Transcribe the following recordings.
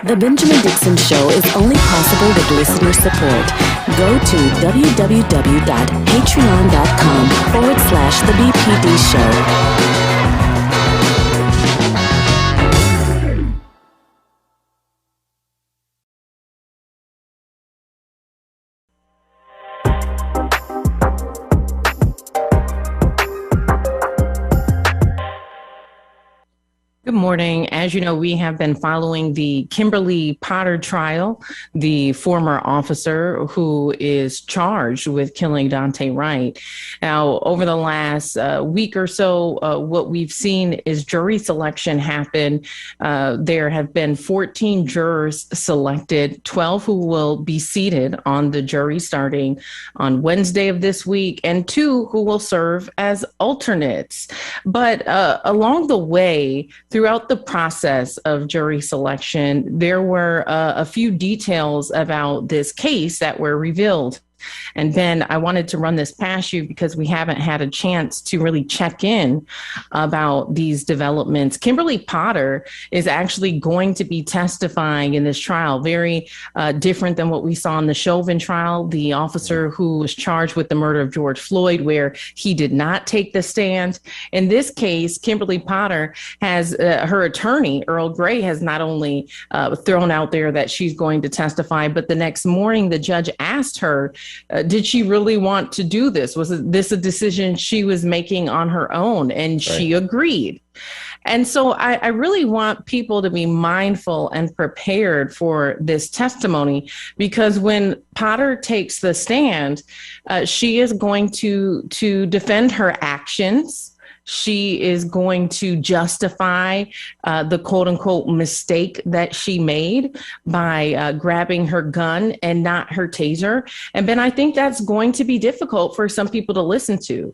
The Benjamin Dixon Show is only possible with listener support. Go to www.patreon.com/The BPD Show. Good morning. As you know, we have been following the Kimberly Potter trial, the former officer who is charged with killing Daunte Wright. Now, over the last week or so, what we've seen is jury selection happen. There have been 14 jurors selected, 12 who will be seated on the jury starting on Wednesday of this week, and 2 who will serve as alternates. But along the way, throughout the process of jury selection, there were a few details about this case that were revealed. And Ben, I wanted to run this past you because we haven't had a chance to really check in about these developments. Kimberly Potter is actually going to be testifying in this trial, very different than what we saw in the Chauvin trial, the officer who was charged with the murder of George Floyd, where he did not take the stand. In this case, Kimberly Potter has her attorney, Earl Gray, has not only thrown out there that she's going to testify, but the next morning, the judge asked her, did she really want to do this? Was this a decision she was making on her own? And she agreed. And so I really want people to be mindful and prepared for this testimony, because when Potter takes the stand, she is going to defend her actions. She is going to justify the quote unquote mistake that she made by grabbing her gun and not her taser. And Ben, I think that's going to be difficult for some people to listen to.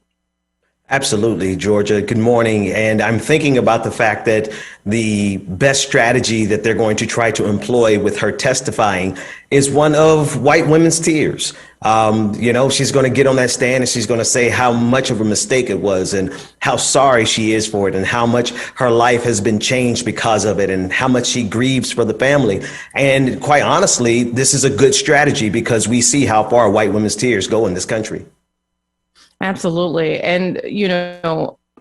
Absolutely, Georgia. Good morning. And I'm thinking about the fact that the best strategy that they're going to try to employ with her testifying is one of white women's tears. She's going to get on that stand and she's going to say how much of a mistake it was and how sorry she is for it and how much her life has been changed because of it and how much she grieves for the family. And quite honestly, this is a good strategy because we see how far white women's tears go in this country. Absolutely. And,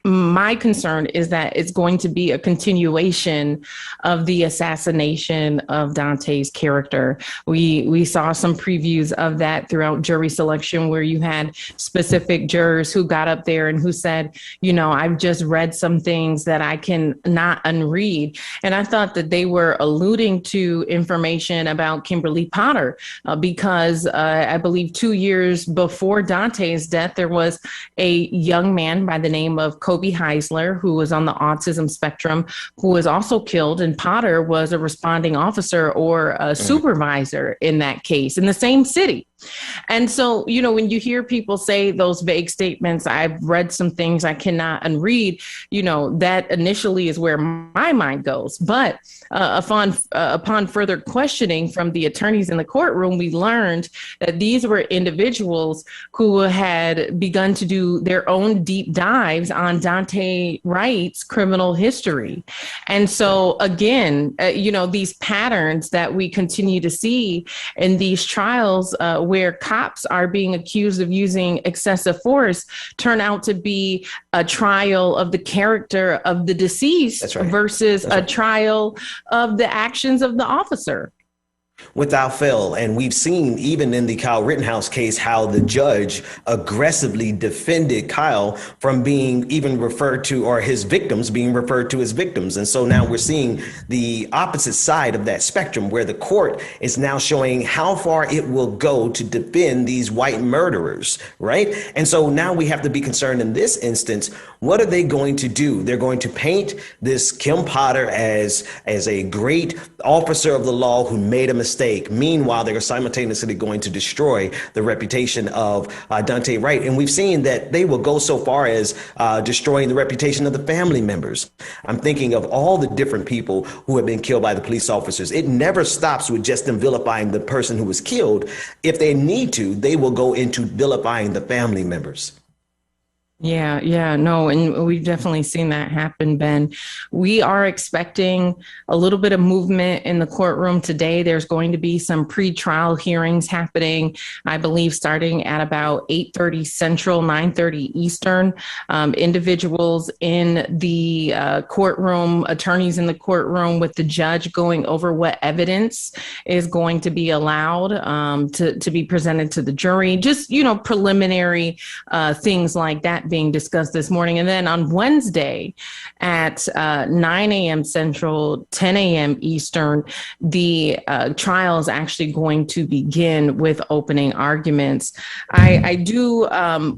my concern is that it's going to be a continuation of the assassination of Daunte's character. We saw some previews of that throughout jury selection, where you had specific jurors who got up there and who said, I've just read some things that I can not unread. And I thought that they were alluding to information about Kimberly Potter because I believe 2 years before Daunte's death, there was a young man by the name of Kobe Heisler, who was on the autism spectrum, who was also killed. And Potter was a responding officer or a supervisor in that case in the same city. And so, when you hear people say those vague statements, I've read some things I cannot unread, that initially is where my mind goes. But upon further questioning from the attorneys in the courtroom, we learned that these were individuals who had begun to do their own deep dives on Daunte Wright's criminal history. And so, again, these patterns that we continue to see in these trials where cops are being accused of using excessive force turn out to be a trial of the character of the deceased versus a trial of the actions of the officer. Without fail. And we've seen even in the Kyle Rittenhouse case how the judge aggressively defended Kyle from being even referred to, or his victims being referred to as victims. And so now we're seeing the opposite side of that spectrum, where the court is now showing how far it will go to defend these white murderers. Right. And so now we have to be concerned in this instance. What are they going to do? They're going to paint this Kemp Potter as a great officer of the law who made a mistake. Meanwhile, they are simultaneously going to destroy the reputation of Daunte Wright. And we've seen that they will go so far as destroying the reputation of the family members. I'm thinking of all the different people who have been killed by the police officers. It never stops with just them vilifying the person who was killed. If they need to, they will go into vilifying the family members. Yeah, no, and we've definitely seen that happen, Ben. We are expecting a little bit of movement in the courtroom today. There's going to be some pre-trial hearings happening, I believe, starting at about 8:30 Central, 9:30 Eastern. Individuals in the courtroom, attorneys in the courtroom with the judge going over what evidence is going to be allowed to be presented to the jury. Just, preliminary things like that being discussed this morning. And then on Wednesday at 9 a.m. Central, 10 a.m. Eastern, the trial is actually going to begin with opening arguments. I do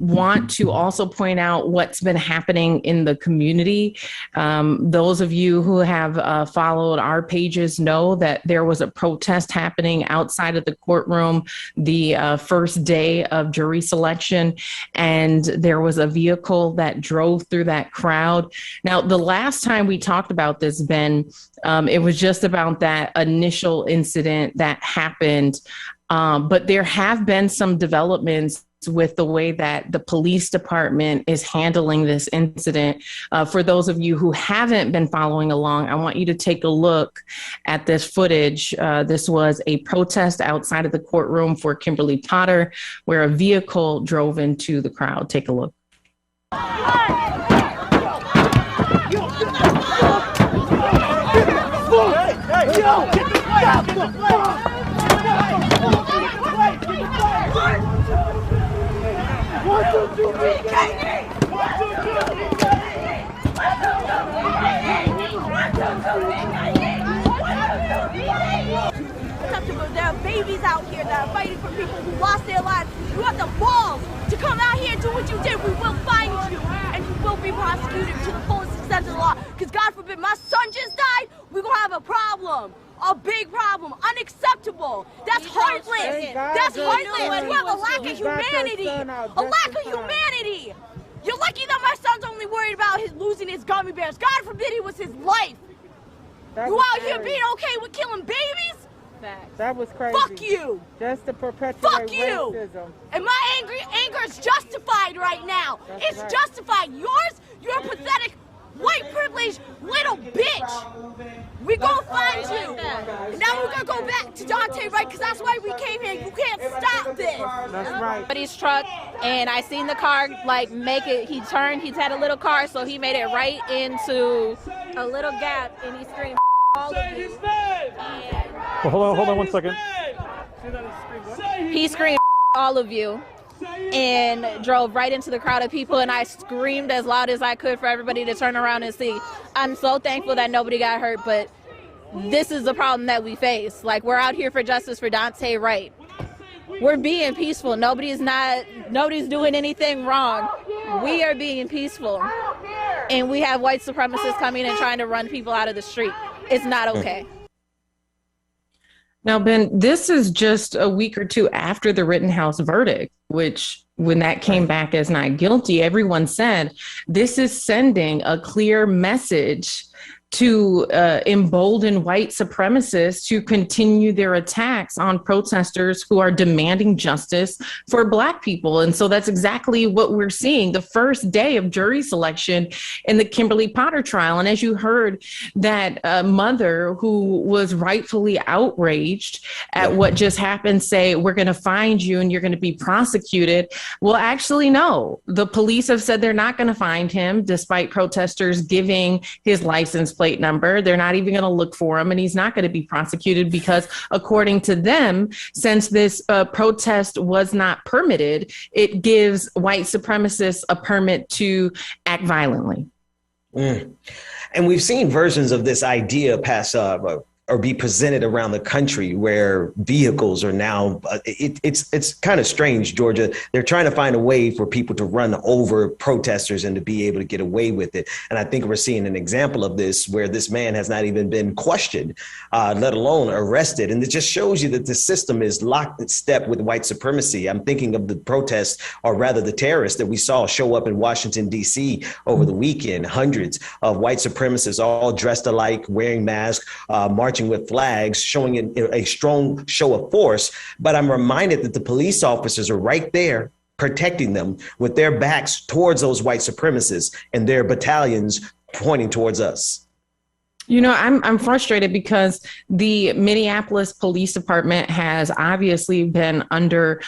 want to also point out what's been happening in the community. Those of you who have followed our pages know that there was a protest happening outside of the courtroom the first day of jury selection, and there was a vehicle that drove through that crowd. Now, the last time we talked about this, Ben, it was just about that initial incident that happened. But there have been some developments with the way that the police department is handling this incident. For those of you who haven't been following along, I want you to take a look at this footage. This was a protest outside of the courtroom for Kimberly Potter, where a vehicle drove into the crowd. Take a look. There are babies out here that are fighting for people who lost their lives. You have the balls to come out here and do what you did. We will find you, and you will be prosecuted to the fullest extent of the law. Because God forbid, my son just died, we're going to have a problem. A big problem. Unacceptable. That's heartless. That's heartless. You have a lack of humanity. A lack of humanity. You're lucky that my son's only worried about losing his gummy bears. God forbid it was his life. You out here being okay with killing babies? That was crazy. Fuck you. Just to perpetuate Fuck you. racism. And my anger is justified right now. It's justified. Yours, you're a pathetic, white privileged little bitch. We're gonna find you. And now we're gonna go back to Dante, right? Because that's why we came here. You can't stop this. That's right. Somebody's truck, and I seen the car make it. He turned. He's had a little car, so he made it right into a little gap, and he screamed all of you. Well, hold on 1 second. He screamed all of you and drove right into the crowd of people, and I screamed as loud as I could for everybody to turn around and see. I'm so thankful that nobody got hurt, but this is the problem that we face. We're out here for justice for Dante Wright. We're being peaceful. Nobody's doing anything wrong. We are being peaceful, and we have white supremacists coming and trying to run people out of the street. It's not okay. Now, Ben, this is just a week or two after the Rittenhouse verdict, which when that came back as not guilty, everyone said this is sending a clear message to embolden white supremacists to continue their attacks on protesters who are demanding justice for Black people. And so that's exactly what we're seeing the first day of jury selection in the Kimberly Potter trial. And as you heard, that mother who was rightfully outraged at what just happened say, we're going to find you and you're going to be prosecuted. Well, actually, no. The police have said they're not going to find him, despite protesters giving his license plate number. They're not even going to look for him, and he's not going to be prosecuted because, according to them, since this protest was not permitted, it gives white supremacists a permit to act violently. And we've seen versions of this idea pass or be presented around the country where vehicles are now, it's kind of strange, Georgia. They're trying to find a way for people to run over protesters and to be able to get away with it. And I think we're seeing an example of this where this man has not even been questioned, let alone arrested. And it just shows you that the system is locked in step with white supremacy. I'm thinking of the protests, or rather the terrorists that we saw show up in Washington, D.C. over the weekend. Hundreds of white supremacists all dressed alike, wearing masks, marching with flags, showing a strong show of force. But I'm reminded that the police officers are right there protecting them with their backs towards those white supremacists and their battalions pointing towards us. You know, I'm frustrated because the Minneapolis Police Department has obviously been under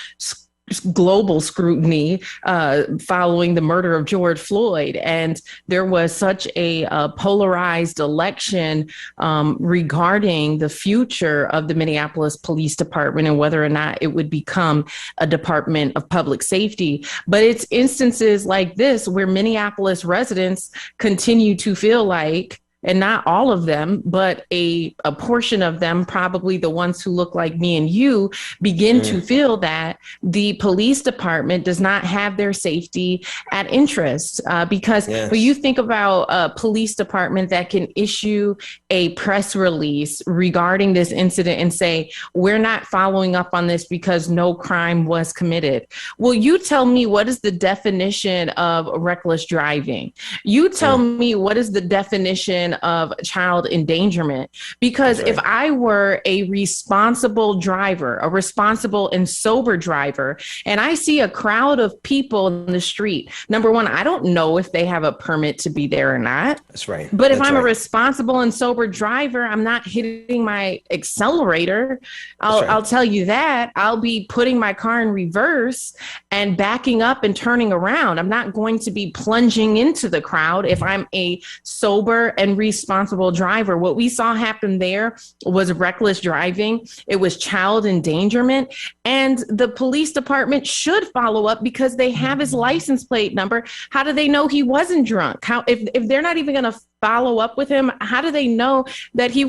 global scrutiny following the murder of George Floyd. And there was such a polarized election regarding the future of the Minneapolis Police Department and whether or not it would become a Department of Public Safety. But it's instances like this where Minneapolis residents continue to feel like, and not all of them, but a portion of them, probably the ones who look like me and you, begin to feel that the police department does not have their safety at interest. Because when you think about a police department that can issue a press release regarding this incident and say, we're not following up on this because no crime was committed. Well, you tell me, what is the definition of reckless driving? You tell me, what is the definition of child endangerment? Because if I were a responsible driver, a responsible and sober driver, and I see a crowd of people in the street, number one, I don't know if they have a permit to be there or not. That's right. But if I'm a responsible and sober driver, I'm not hitting my accelerator. I'll tell you that. I'll be putting my car in reverse and backing up and turning around. I'm not going to be plunging into the crowd if I'm a sober and responsible driver. What we saw happen there was reckless driving. It was child endangerment. And the police department should follow up because they have his license plate number. How do they know he wasn't drunk? How, if they're not even going to follow up with him, how do they know that he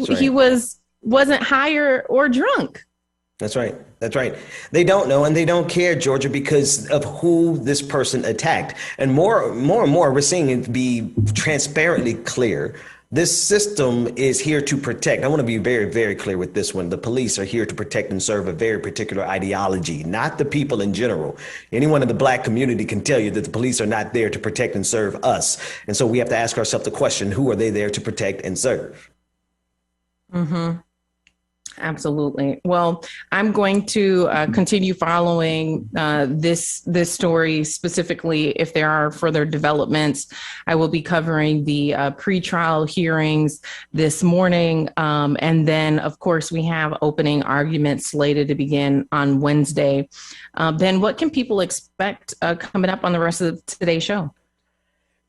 wasn't high or drunk? That's right. That's right. They don't know, and they don't care, Georgia, because of who this person attacked. And more and more, we're seeing it be transparently clear. This system is here to protect. I want to be very, very clear with this one. The police are here to protect and serve a very particular ideology, not the people in general. Anyone in the Black community can tell you that the police are not there to protect and serve us. And so we have to ask ourselves the question, who are they there to protect and serve? Mm-hmm. Absolutely. Well, I'm going to continue following this story specifically. If there are further developments, I will be covering the pretrial hearings this morning. And then, of course, we have opening arguments slated to begin on Wednesday. Ben, what can people expect coming up on the rest of today's show?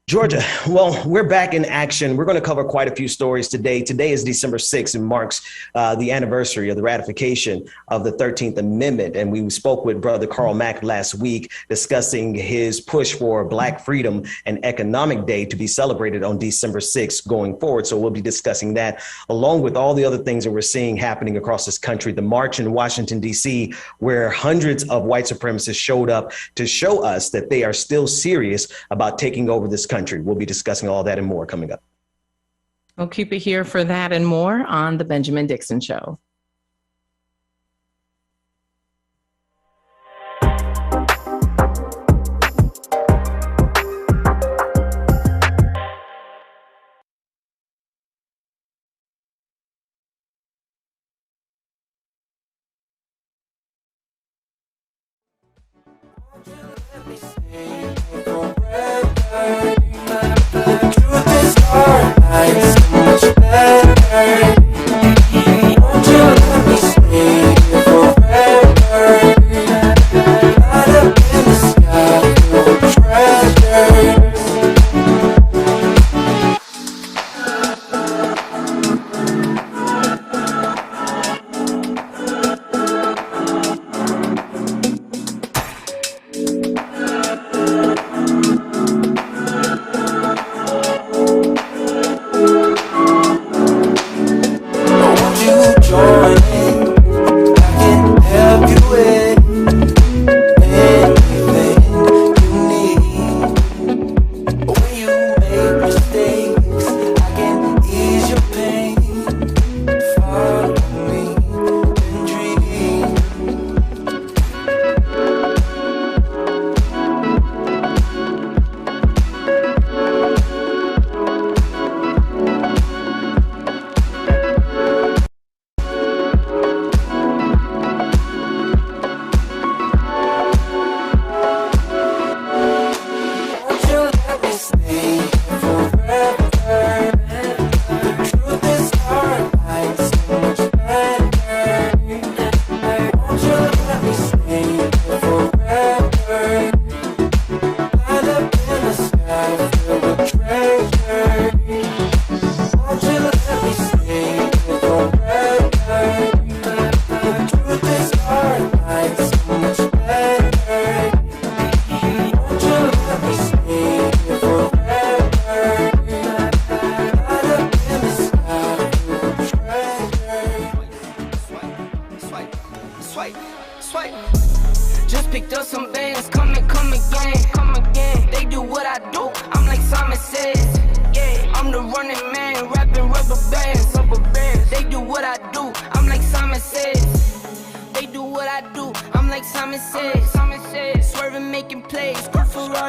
Georgia, well, we're back in action. We're going to cover quite a few stories today. Today is December 6th and marks the anniversary of the ratification of the 13th Amendment. And we spoke with Brother Carl Mack last week discussing his push for Black freedom and economic day to be celebrated on December 6th going forward. So we'll be discussing that along with all the other things that we're seeing happening across this country. The march in Washington, D.C., where hundreds of white supremacists showed up to show us that they are still serious about taking over this country. We'll be discussing all that and more coming up. We'll keep it here for that and more on The Benjamin Dixon Show. Won't you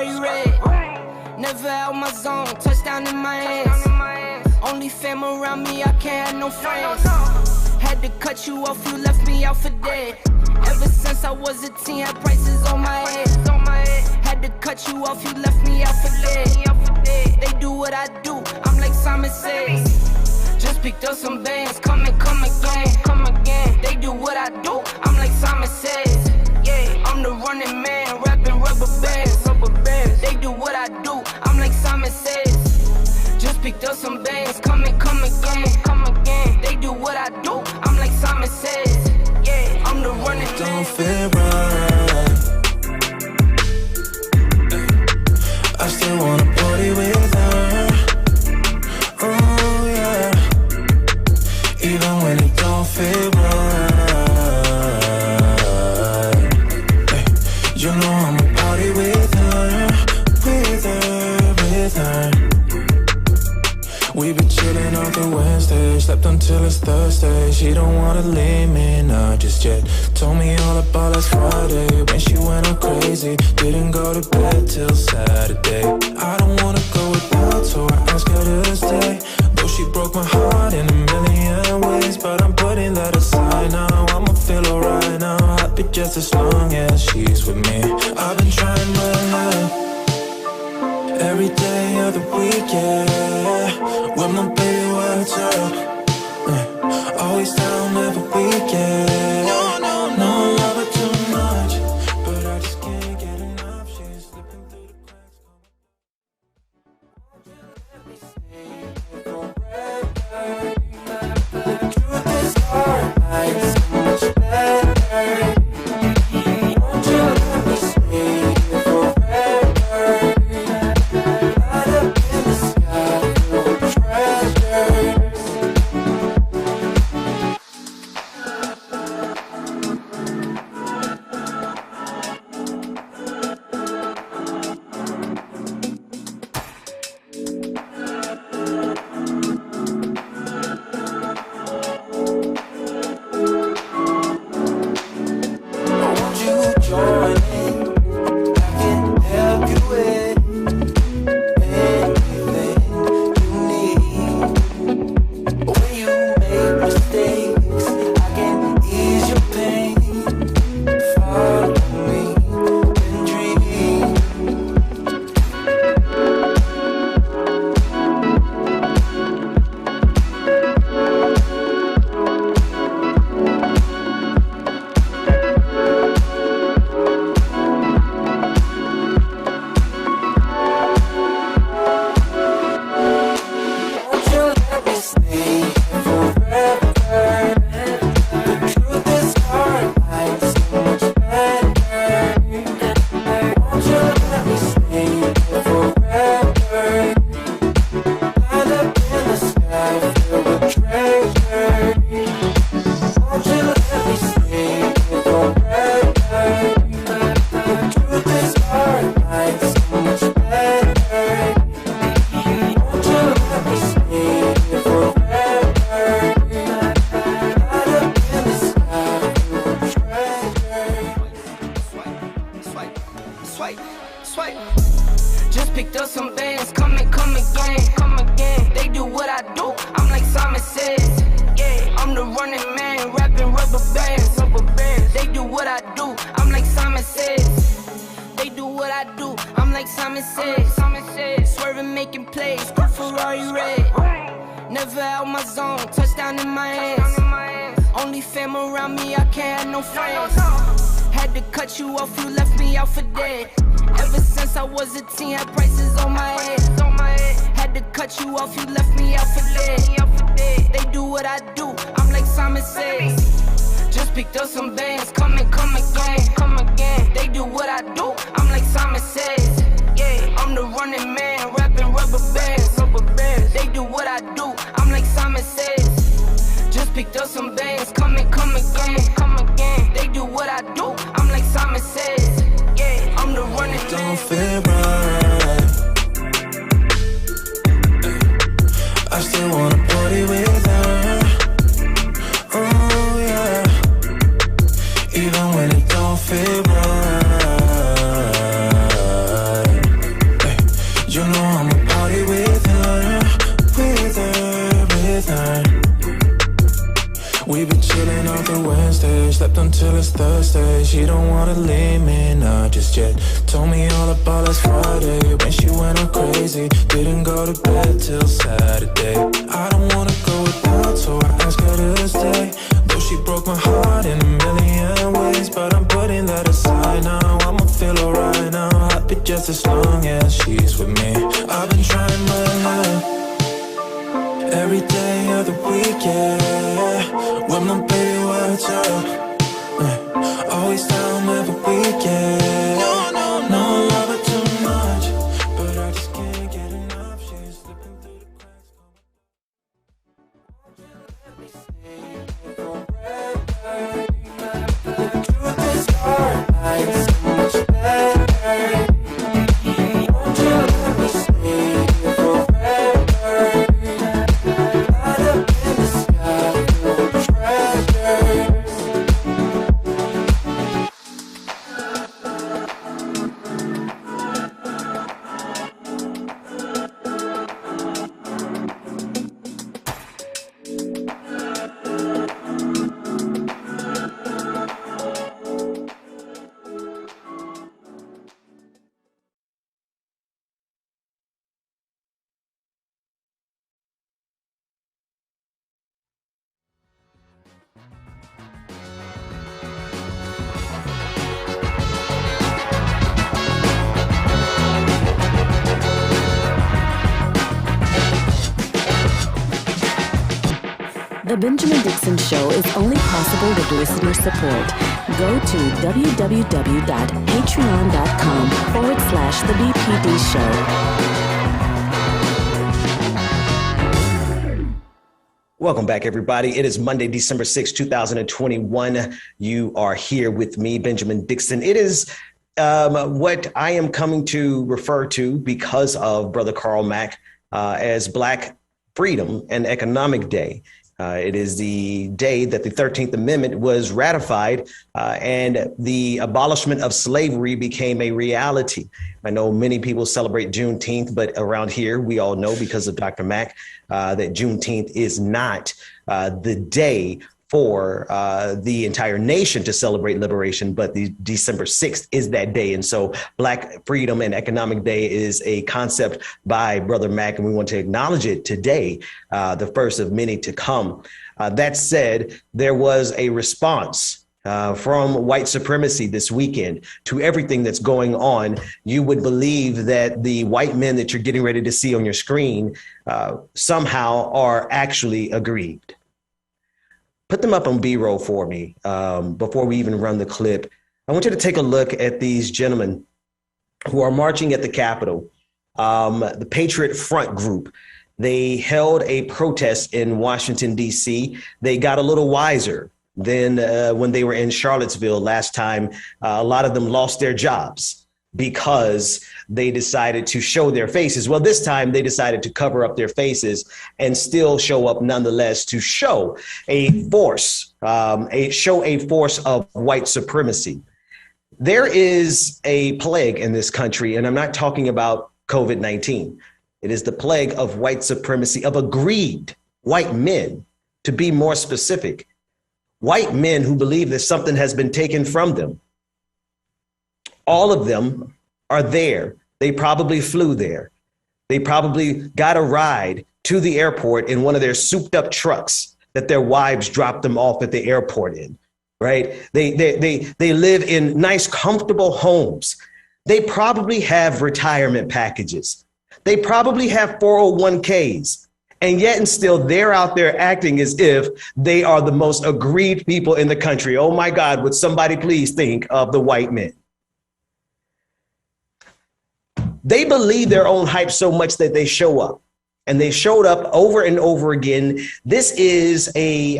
Ferrari red. Never out my zone, touchdown in my hands. Only fam around me, I can't have no friends. Had to cut you off, you left me out for dead. Ever since I was a teen, had prices on my head. Had to cut you off, you left me out for dead. They do what I do, I'm like Simon Says. Just picked up some bands, come again. They do what I do, I'm like Simon Says. Yeah, I'm the running man, rapping rubber bands. They do what I do, I'm like Simon Says. Just picked up some bands, come again. They do what I do, I'm like Simon Says. Yeah, I'm the running man. Don't feel right. I still wanna party with her. Oh yeah. Even when it don't feel right. You know I'ma party with her. We been chillin' on the Wednesday, slept until it's Thursday. She don't wanna leave me, not just yet. Told me all about last Friday, when she went all crazy. Didn't go to bed till Saturday. I don't wanna go without, so I asked her to stay. Though she broke my heart in a million ways, but I'm putting that aside now. I'ma feel alright now, happy just as long as she's with me. I've been trying my luck every day of the week, yeah. When my baby wakes up, always down every weekend. No, love her too much, but I just can't get enough. She's slipping through the cracks. Let me stay forever. The truth is hard, life's so much better. Won't you let me stay forever? Light up in the sky, filled with treasures. Won't you join me? I can help you with anything you need. When you make mistakes, I can ease your pain. Follow me and dream. Won't you let me stay forever? The truth is hard, life's so much better. Won't you let me stay forever? Light up in the sky, filled with treasure. Won't you let me stay forever? The truth is hard, life's so much better. Won't you let me stay forever? Light up in the sky, filled with treasure. Swipe. Just picked up some bands, come again. They do what I do, I'm like Simon Says. Yeah, I'm the running man, rapping rubber bands. They do what I do, I'm like Simon Says. They do what I do, I'm like Simon Says. Swerving, making plays, good Ferrari red. Never out my zone, touchdown in my hands. Only fam around me, I can't have no friends. Had to cut you off, you left me out for dead. Ever since I was a teen, had prices on my head. Had to cut you off, you left me out for dead. They do what I do, I'm like Simon Says. Just picked up some bands, come again. They do what I do, I'm like Simon Says. Yeah, I'm the running man, rapping rubber bands. They do what I do, I'm like Simon Says. Just picked up some bands, come again. They do what I do, I'm like Simon Says. Yeah, I'm the running man. Don't feel right. I still wanna party with her. Oh yeah. Even when it don't feel right. it's Thursday. She don't wanna leave me, not just yet. Told me all about last Friday when she went all crazy. Didn't go to bed till Saturday. I don't wanna go without, so I asked her to stay. Though she broke my heart in a million ways, but I'm putting that aside now. I'ma feel alright now, happy just as long as she's with me. I've been trying my luck every day of the week, yeah. With my baby, what's up? Always down every weekend. No, I love her too much, but I just can't get enough. She's slipping through the cracks. Let me stay forever. The truth is hard, I'm so much better. Won't you let me stay forever? Light up in the sky, full of treasures. The Benjamin Dixon Show is only possible with listener support. Go to www.patreon.com/The BPD Show. Welcome back, everybody. It is Monday, December 6, 2021. You are here with me, Benjamin Dixon. It is what I am coming to refer to because of Brother Carl Mack as Black Freedom and Economic Day. It is the day that the 13th Amendment was ratified and the abolishment of slavery became a reality. I know many people celebrate Juneteenth, but around here, we all know because of Dr. Mack that Juneteenth is not the day for the entire nation to celebrate liberation, but the December 6th is that day. And so Black Freedom and Economic Day is a concept by Brother Mack, and we want to acknowledge it today, the first of many to come. That said, there was a response from white supremacy this weekend to everything that's going on. You would believe that the white men that you're getting ready to see on your screen somehow are actually aggrieved. Put them up on B-roll for me before we even run the clip. I want you to take a look at these gentlemen who are marching at the Capitol, the Patriot Front Group. They held a protest in Washington, D.C. They got a little wiser than when they were in Charlottesville last time. A lot of them lost their jobs because they decided to show their faces. Well, this time they decided to cover up their faces and still show up nonetheless to show a force, a force of white supremacy. There is a plague in this country, and I'm not talking about COVID-19. It is the plague of white supremacy, of aggrieved white men, to be more specific. White men who believe that something has been taken from them. All of them are there. They probably flew there. They probably got a ride to the airport in one of their souped up trucks that their wives dropped them off at the airport in, right? They live in nice, comfortable homes. They probably have retirement packages. They probably have 401ks. And yet and still they're out there acting as if they are the most aggrieved people in the country. Oh my God, would somebody please think of the white men? They believe their own hype so much that they show up, and they showed up over and over again. This is a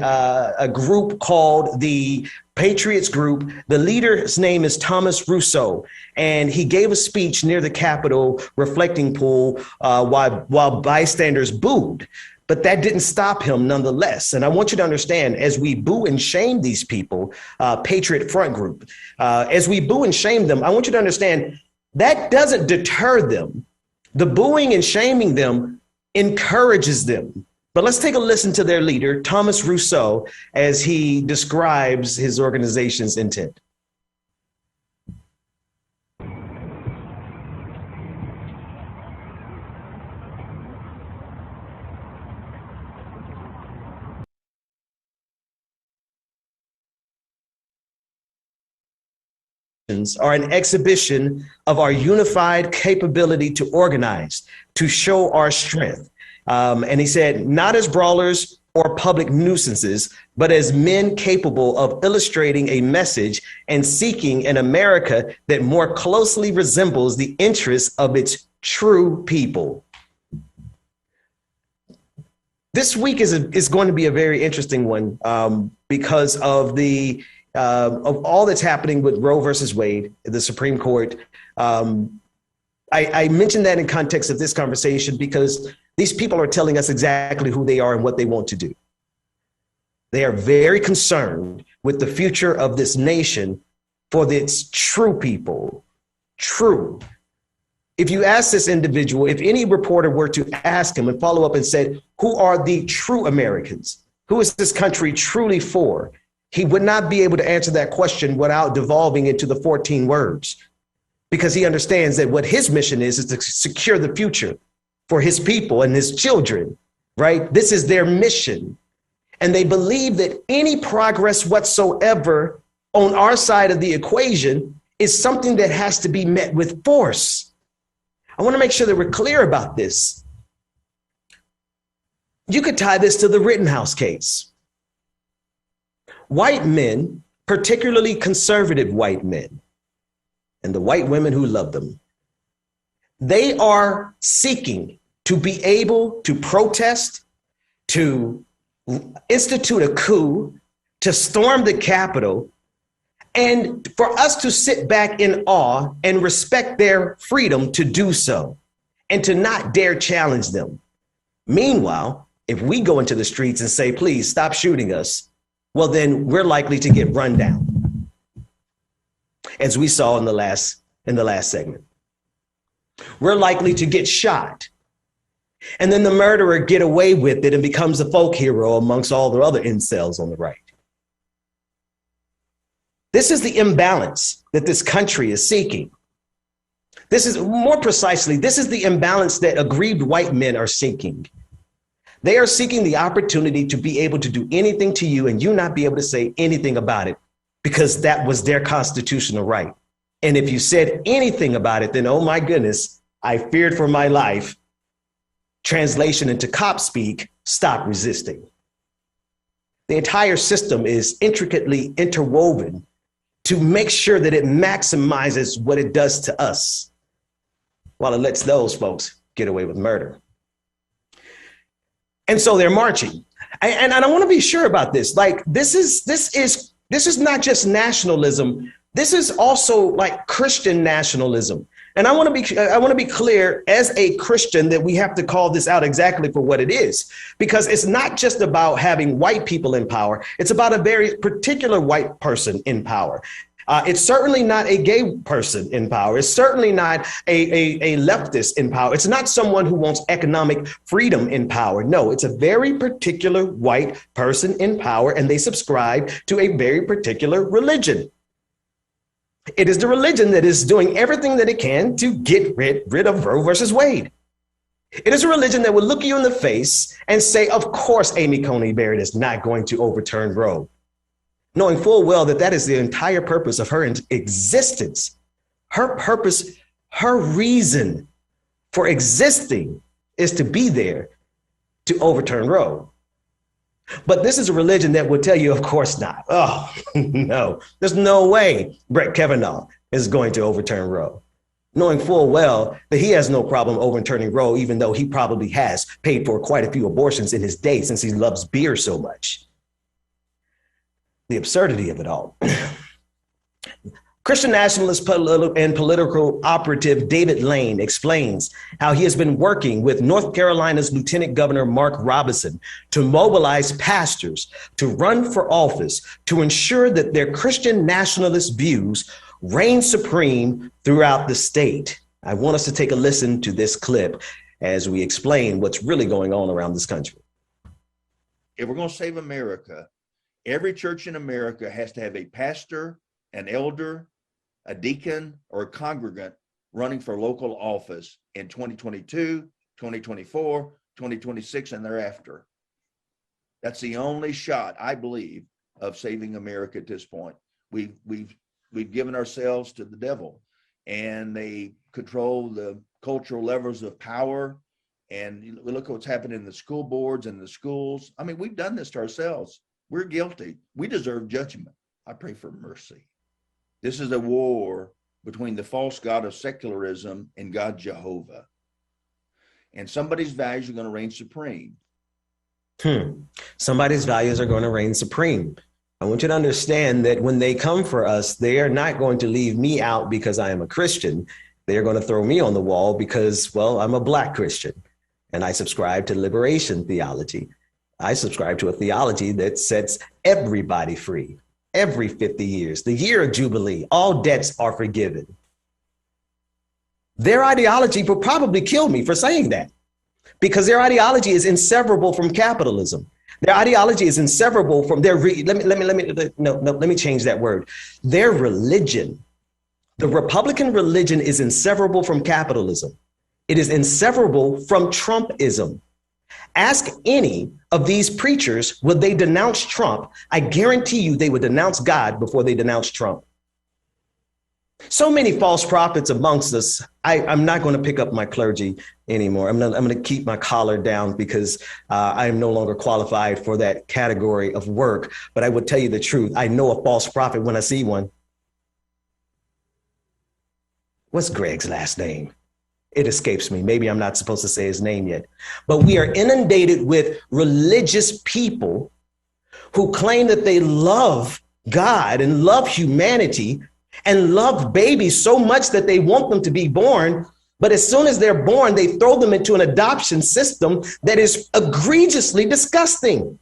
group called the Patriots Group. The leader's name is Thomas Rousseau, and he gave a speech near the Capitol reflecting pool while bystanders booed. But that didn't stop him nonetheless. And I want you to understand, as we boo and shame these people, Patriot Front Group, as we boo and shame them, I want you to understand that doesn't deter them. The booing and shaming them encourages them. But let's take a listen to their leader, Thomas Rousseau, as he describes his organization's intent. Are an exhibition of our unified capability to organize, to show our strength. And he said, not as brawlers or public nuisances, but as men capable of illustrating a message and seeking an America that more closely resembles the interests of its true people. This week is going to be a very interesting one because of of all that's happening with Roe versus Wade, the Supreme Court. I mentioned that in context of this conversation because these people are telling us exactly who they are and what they want to do. They are very concerned with the future of this nation for its true people. True. If you ask this individual, if any reporter were to ask him and follow up and said, who are the true Americans? Who is this country truly for? He would not be able to answer that question without devolving into the 14 words, because he understands that what his mission is to secure the future for his people and his children, right? This is their mission. And they believe that any progress whatsoever on our side of the equation is something that has to be met with force. I want to make sure that we're clear about this. You could tie this to the Rittenhouse case. White men, particularly conservative white men, and the white women who love them, they are seeking to be able to protest, to institute a coup, to storm the Capitol, and for us to sit back in awe and respect their freedom to do so and to not dare challenge them. Meanwhile, if we go into the streets and say, please stop shooting us, well, then we're likely to get run down, as we saw in the last segment. We're likely to get shot. And then the murderer get away with it and becomes a folk hero amongst all the other incels on the right. This is the imbalance that this country is seeking. This is, more precisely, this is the imbalance that aggrieved white men are seeking. They are seeking the opportunity to be able to do anything to you and you not be able to say anything about it because that was their constitutional right. And if you said anything about it, then, oh my goodness, I feared for my life. Translation into cop speak, stop resisting. The entire system is intricately interwoven to make sure that it maximizes what it does to us while it lets those folks get away with murder. And so they're marching. And I want to be sure about this. Like, this is not just nationalism. This is also like Christian nationalism. And I want to be clear as a Christian that we have to call this out exactly for what it is, because it's not just about having white people in power. It's about a very particular white person in power. It's certainly not a gay person in power. It's certainly not a leftist in power. It's not someone who wants economic freedom in power. No, it's a very particular white person in power, and they subscribe to a very particular religion. It is the religion that is doing everything that it can to get rid of Roe versus Wade. It is a religion that will look you in the face and say, of course, Amy Coney Barrett is not going to overturn Roe, knowing full well that that is the entire purpose of her existence. Her purpose, her reason for existing is to be there to overturn Roe. But this is a religion that will tell you, of course not. Oh, no, there's no way Brett Kavanaugh is going to overturn Roe, knowing full well that he has no problem overturning Roe, even though he probably has paid for quite a few abortions in his day since he loves beer so much. The absurdity of it all. Christian nationalist and political operative David Lane explains how he has been working with North Carolina's Lieutenant Governor Mark Robinson to mobilize pastors to run for office to ensure that their Christian nationalist views reign supreme throughout the state. I want us to take a listen to this clip as we explain what's really going on around this country. if we're going to save America, every church in America has to have a pastor, an elder, a deacon, or a congregant running for local office in 2022, 2024, 2026, and thereafter. That's the only shot, I believe, of saving America at this point. We've given ourselves to the devil, and they control the cultural levers of power. And look at what's happening in the school boards and the schools. I mean, we've done this to ourselves. We're guilty. We deserve judgment. I pray for mercy. This is a war between the false God of secularism and God Jehovah. And somebody's values are going to reign supreme. Somebody's values are going to reign supreme. I want you to understand that when they come for us, they are not going to leave me out because I am a Christian. They are going to throw me on the wall because, well, I'm a Black Christian and I subscribe to liberation theology. I subscribe to a theology that sets everybody free. Every 50 years, the year of Jubilee, all debts are forgiven. Their ideology will probably kill me for saying that, because their ideology is inseparable from capitalism. Their ideology is inseparable from their, let me change that word. Their religion, the Republican religion, is inseparable from capitalism. It is inseparable from Trumpism. Ask any of these preachers, would they denounce Trump? I guarantee you they would denounce God before they denounce Trump. So many false prophets amongst us. I'm not going to pick up my clergy anymore. I'm going to keep my collar down because I am no longer qualified for that category of work. But I would tell you the truth. I know a false prophet when I see one. What's Greg's last name? It escapes me. Maybe I'm not supposed to say his name yet. But we are inundated with religious people who claim that they love God and love humanity and love babies so much that they want them to be born. But as soon as they're born, they throw them into an adoption system that is egregiously disgusting.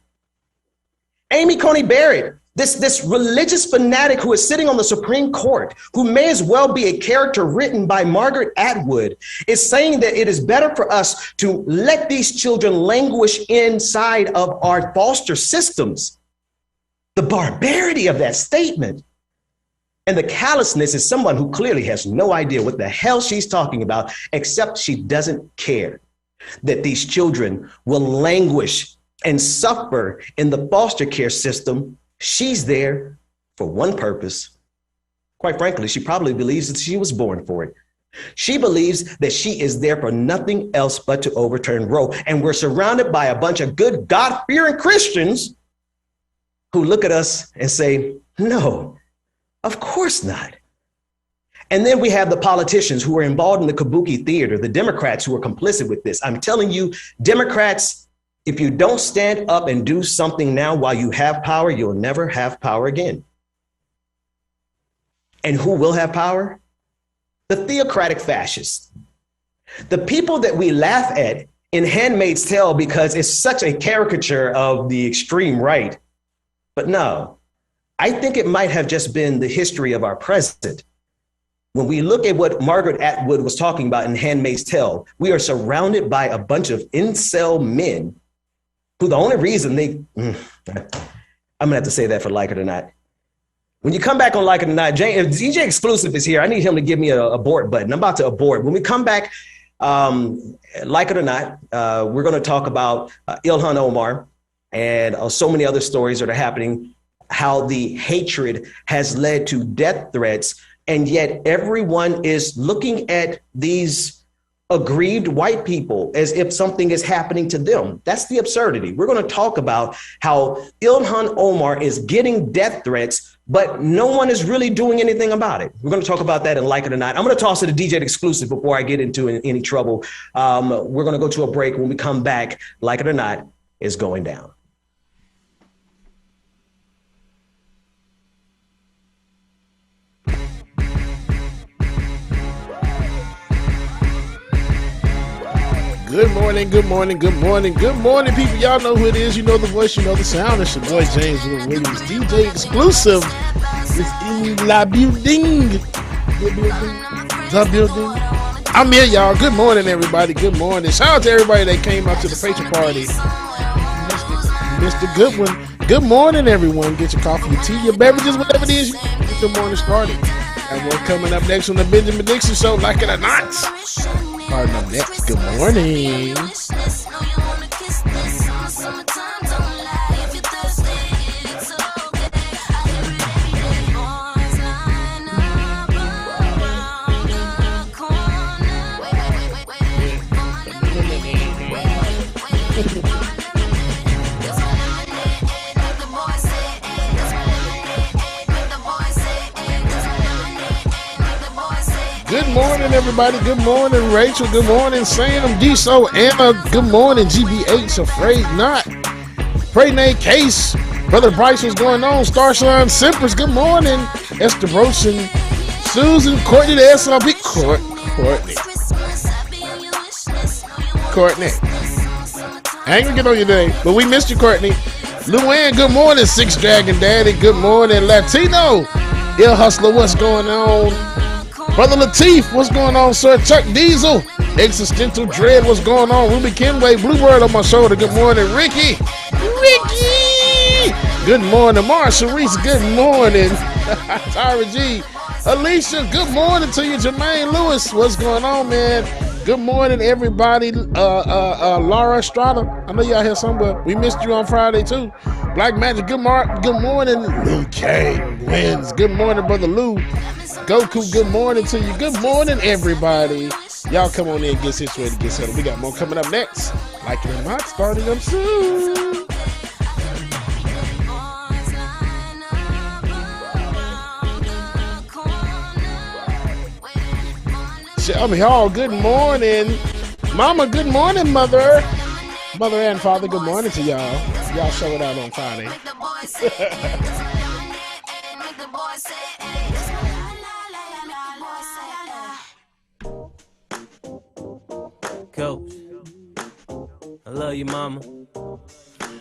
Amy Coney Barrett, this religious fanatic who is sitting on the Supreme Court, who may as well be a character written by Margaret Atwood, is saying that it is better for us to let these children languish inside of our foster systems. The barbarity of that statement and the callousness is someone who clearly has no idea what the hell she's talking about, except she doesn't care that these children will languish and suffer in the foster care system. She's there for one purpose. Quite frankly, she probably believes that she was born for it. She believes that she is there for nothing else but to overturn Roe. And we're surrounded by a bunch of good God-fearing Christians who look at us and say, no, of course not. And then we have the politicians who are involved in the kabuki theater, the Democrats who are complicit with this. I'm telling you, Democrats, if you don't stand up and do something now while you have power, you'll never have power again. And who will have power? The theocratic fascists. The people that we laugh at in Handmaid's Tale because it's such a caricature of the extreme right. But no, I think it might have just been the history of our present. When we look at what Margaret Atwood was talking about in Handmaid's Tale, we are surrounded by a bunch of incel men who the only reason I'm gonna have to say that for Like It or Not. When you come back on Like It or Not, if DJ Exclusive is here, I need him to give me an abort button. I'm about to abort. When we come back, Like It or Not, we're gonna talk about Ilhan Omar and so many other stories that are happening, how the hatred has led to death threats, and yet everyone is looking at these aggrieved white people as if something is happening to them. That's the absurdity. We're going to talk about how Ilhan Omar is getting death threats, but no one is really doing anything about it. We're going to talk about that in Like It or Not. I'm going to toss it to DJ Exclusive before I get into any trouble. We're going to go to a break. When we come back, Like It or Not is going down. Good morning, good morning, good morning, good morning, people. Y'all know who it is. You know the voice, you know the sound. It's your boy James Williams, DJ Exclusive. It's in la building. The building. I'm here, y'all. Good morning, everybody. Good morning. Shout out to everybody that came out to the Patriot party. Mr. Goodwin. Good morning, everyone. Get your coffee, your tea, your beverages, whatever it is. Get your morning started. And we're coming up next on the Benjamin Dixon Show, like it or not. Starting up next. Good morning. Good morning, everybody. Good morning, Rachel. Good morning, Sam, D-So, Anna. Good morning, GBH. Afraid not. Pray Nate Case. Brother Bryce, what's going on? Starshine Simpers. Good morning. Esther Brosen. Susan, Courtney, the SLB. Courtney. I ain't gonna get on your name, but we missed you, Courtney. Luann, good morning. Six Dragon Daddy. Good morning, Latino. Ill Hustler, what's going on? Brother Lateef, what's going on, sir? Chuck Diesel, Existential Dread, what's going on? Ruby Kenway, Bluebird on my shoulder, good morning. Ricky, good morning. Marsha Reese, good morning. Tyra G, Alicia, good morning to you. Jermaine Lewis, what's going on, man? Good morning, everybody. Laura Estrada, I know y'all here somewhere. We missed you on Friday, too. Black Magic, good morning. Lou K wins. Good morning, Brother Lou. Goku, good morning to you. Good morning, everybody. Y'all come on in and get situated, get settled. We got more coming up next. Like it or not, starting up soon. Shelby Hall, good morning. Mama, good morning, Mother. Mother and Father, good morning to y'all. Y'all show it out on Friday. Coach, I love you, mama.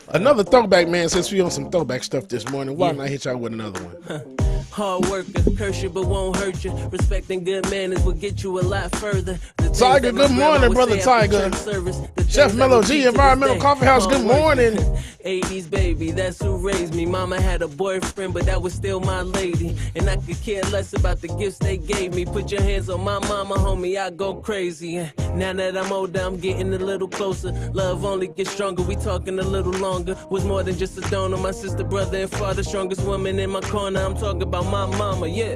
Another throwback, man, since we on some throwback stuff this morning. Why not hit y'all with another one? Hard worker, curse you but won't hurt you. Respecting good manners will get you a lot further. Tiger, good morning, Brother Tiger. Chef Mellow G, Environmental Coffee House, good morning. 80s baby, that's who raised me. Mama had a boyfriend, but that was still my lady. And I could care less about the gifts they gave me. Put your hands on my mama, homie, I go crazy. Now that I'm older, I'm getting a little closer. Love only gets stronger, we talking a little longer. Was more than just a donor, my sister, brother, and father. Strongest woman in my corner, I'm talking about my mama, yeah.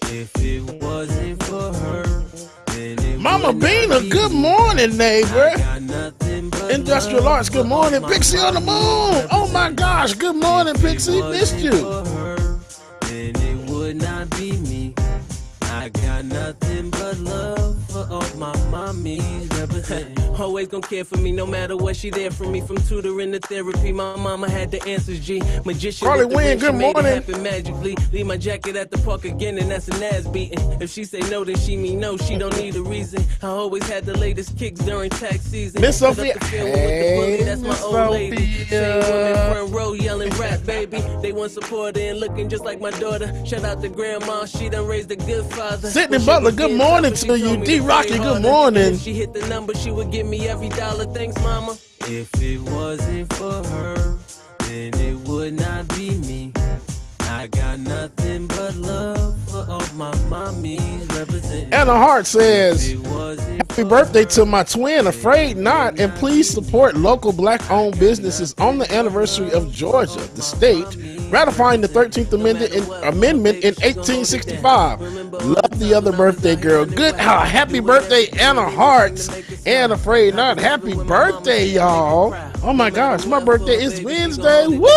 If it wasn't for her, then it Mama Bina, good morning, neighbor. Industrial Arts, good morning. Pixie on the moon. Oh my gosh, good morning, Pixie. Missed you. Then it would not be me. I got nothing but love for all my mommies representing. Always gonna care for me no matter what, she there for me. From tutoring to therapy, my mama had the answers, G. Magician Carly Wynn, good morning. Happen magically. Leave my jacket at the park again and that's an ass beating. If she say no, then she mean no, she don't need a reason. I always had the latest kicks during tax season. Miss Sophia, hey, that's my old lady. Same women front row yelling rap, baby. They want supporter and looking just like my daughter. Shout out to grandma, she done raised a good father. Sydney Butler, good morning to you. D Rocky, good morning. If she hit the number, she would give me every dollar. Thanks, mama. If it wasn't for her, then it would not be me. I got nothing but love for all my mommies representing. Anna Hart says, happy birthday to my twin, Afraid Not, and please support local black-owned businesses on the anniversary of Georgia, the state, ratifying the 13th Amendment in 1865. Love the other birthday girl. Good, happy birthday, Anna Hart, and Afraid Not. Happy birthday, y'all. Oh my gosh, my birthday is Wednesday. Woo!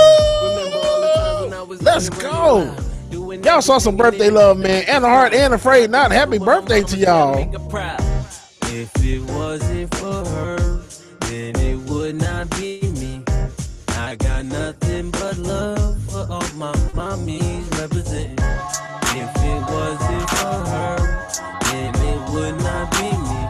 Let's go. Y'all saw some birthday love, man. Anna Hart and Afraid Not. Happy birthday to y'all. If it wasn't for her, then it would not be me. I got nothing but love for all my mommies representing. If it wasn't for her, then it would not be me.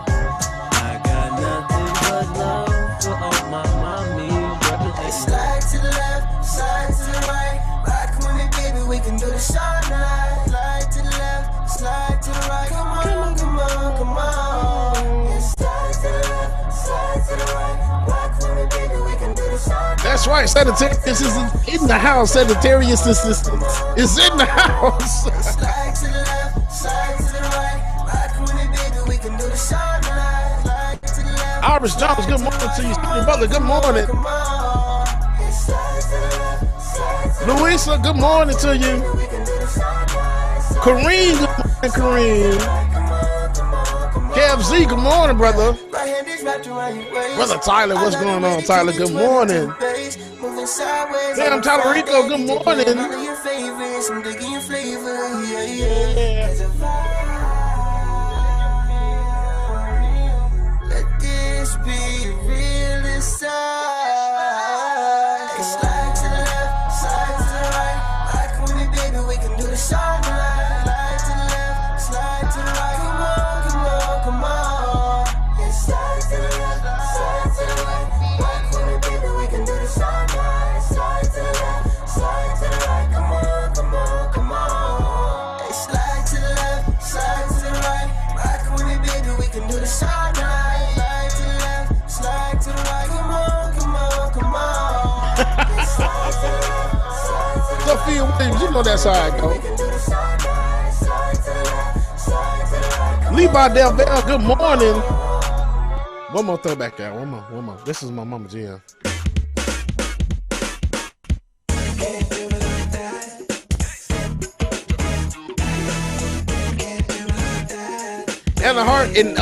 I got nothing but love for all my mommies representing. Slide to the left, slide to the right. Rock with me, baby, we can do the shot night. Slide to the left, slide to the right. Come on, come on, come on. Yeah, slide to the left, slide to the right. Rock with me, baby, we can do the shot night. That's That's right. Sagittarius is in the house. Sagittarius is in the house. Slide to the left, slide to the right. Rock with me, baby, we can do the short night. Slide to the left. Iris Jones, good morning to you. Stephen Butler, good morning. Come on. Slide to the left, slide to the Louisa, good morning to you. right. We can do the short night. Kareem, good morning, Kareem. Kev Z, good morning, brother. My hand is wrapped around your waist. Brother Tyler, what's going on, Tyler? Good morning. Moving sideways. Damn, Tyler Rico, good morning. All of your favorites, I'm digging your flavor. Yeah, yeah. It's a vibe. Let this be real inside. Slide to the left, slide to the right. Rock with me, baby, we can do the short night. Slide to the left, slide to the right. Come on, come on, come on. Slide to the left, slide to the right. Rock with me, baby, we can do the short night. Slide to the left, slide to the right. Come on, come on, come on. Hey, slide to the left, slide to the right. Rock with me, baby, we can do the short night. Slide to the left, slide to the right. Come on, come on, come on. Hey, slide to the left, slide to the right. Sophia Williams, you know that's how I go. We can do the short night. Slide to the left, slide to the right. Come Levi Del Bell, good morning. One more throwback out. One more. This is my mama Jim. Anna Hart, and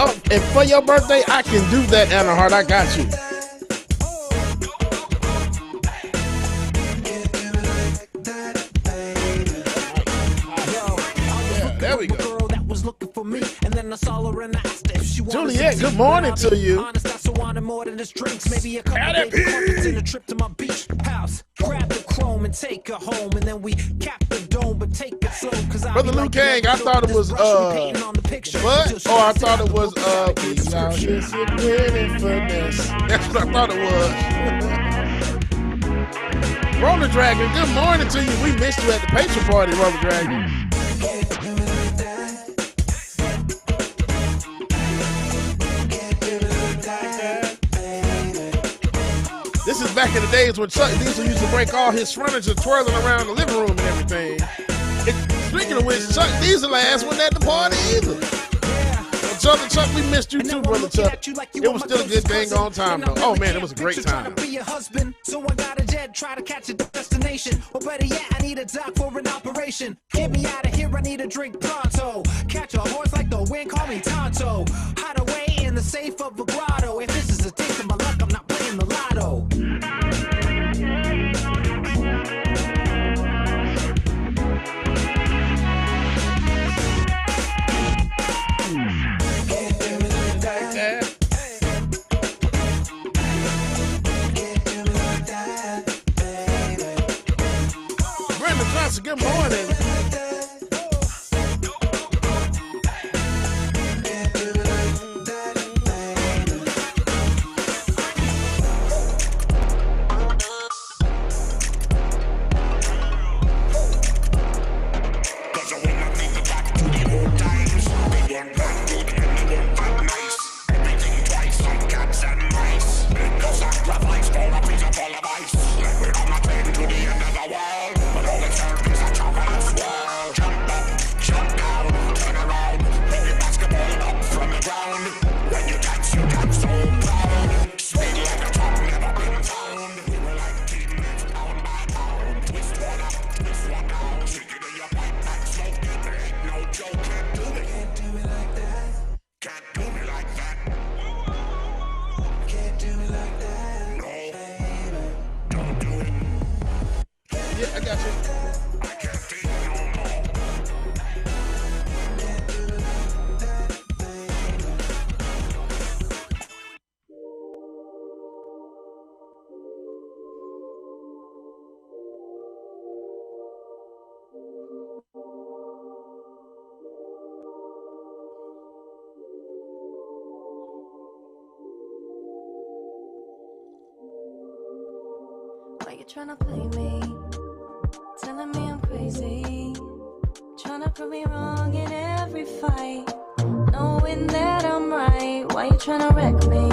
for your birthday, I can do that, Anna Hart. I got you. Yeah, there we go. Juliet, good morning to you. Brother Luke Kang, I thought it was what? Or I thought it was we out here sitting for this. That's what I thought it was. Roller Dragon, good morning to you. We missed you at the Patreon party, Roller Dragon. This is back in the days when Chuck Diesel used to break all his furniture twirling around the living room and everything. Speaking of which, Chuck Diesel ass wasn't at the party either. Chuck, we missed you too, brother Chuck. It was still a good thing on time though. Oh man, it was a great time. So I got a jet, try to catch a destination. Or better yet, I need a dock for an operation. Get me out of here, I need a drink pronto. Catch a horse like the wind, call me Tonto. Hide away in the safe of a grotto. If this is a taste of my luck, I'm not playing the lotto. Brenda Johnson, good morning. I got you. Why you tryna play me? Telling me I'm crazy. Tryna prove me wrong in every fight. Knowing that I'm right. Why you tryna wreck me?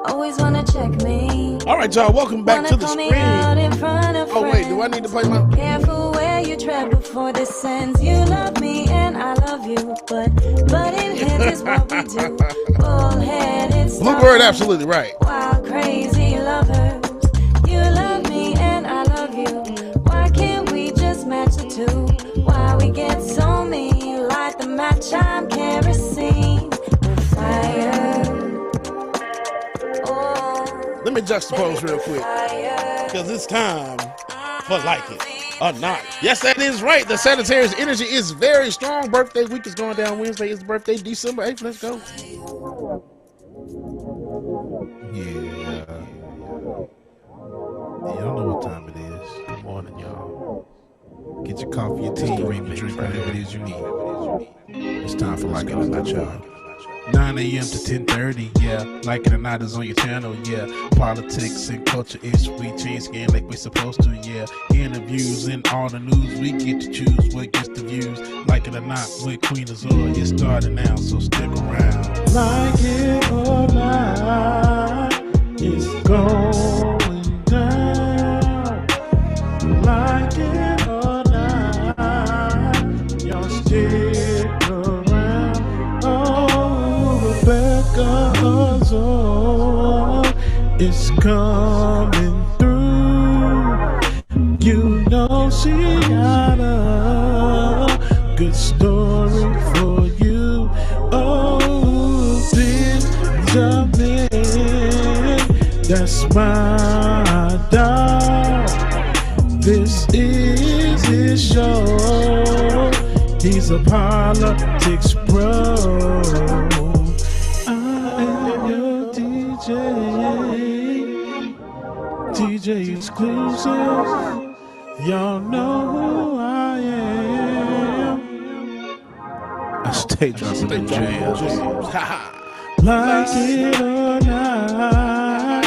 Always wanna check me. All right, y'all, welcome back to the screen. Oh, wait, do I need to play my... Careful where you tread before this ends. You love me and I love you, but in heads is what we do. Bullheaded Bluebird, absolutely right. Wild, crazy lovers. You love me and I love you. Why can't we just match the two? Why we get so mean? Light the match, I'm kerosene with fire. Let me juxtapose real quick, because it's time for Like It or Not. Yes, that is right. The Sagittarius energy is very strong. Birthday week is going down Wednesday. It's birthday, December 8th. Let's go. Yeah. Y'all know what time it is. Good morning, y'all. Get your coffee, your tea, your drink, whatever it is you need. It's time for Like It or Not, y'all. 9 a.m. to 10:30, yeah. Like It or Not is on your channel, yeah. Politics and culture is we change game like we're supposed to, yeah. Interviews and all the news, we get to choose what gets the views. Like It or Not with Queen Azor, it's starting now, so stick around. Like it or not, it's going down. Like it or not, y'all stick around. It's coming through. You know she got a good story for you. Oh, Benjamin, that's my dog. This is his show. He's a politics bro. DJ exclusive, y'all know who I am. I stay dropping the jams. Like it or not,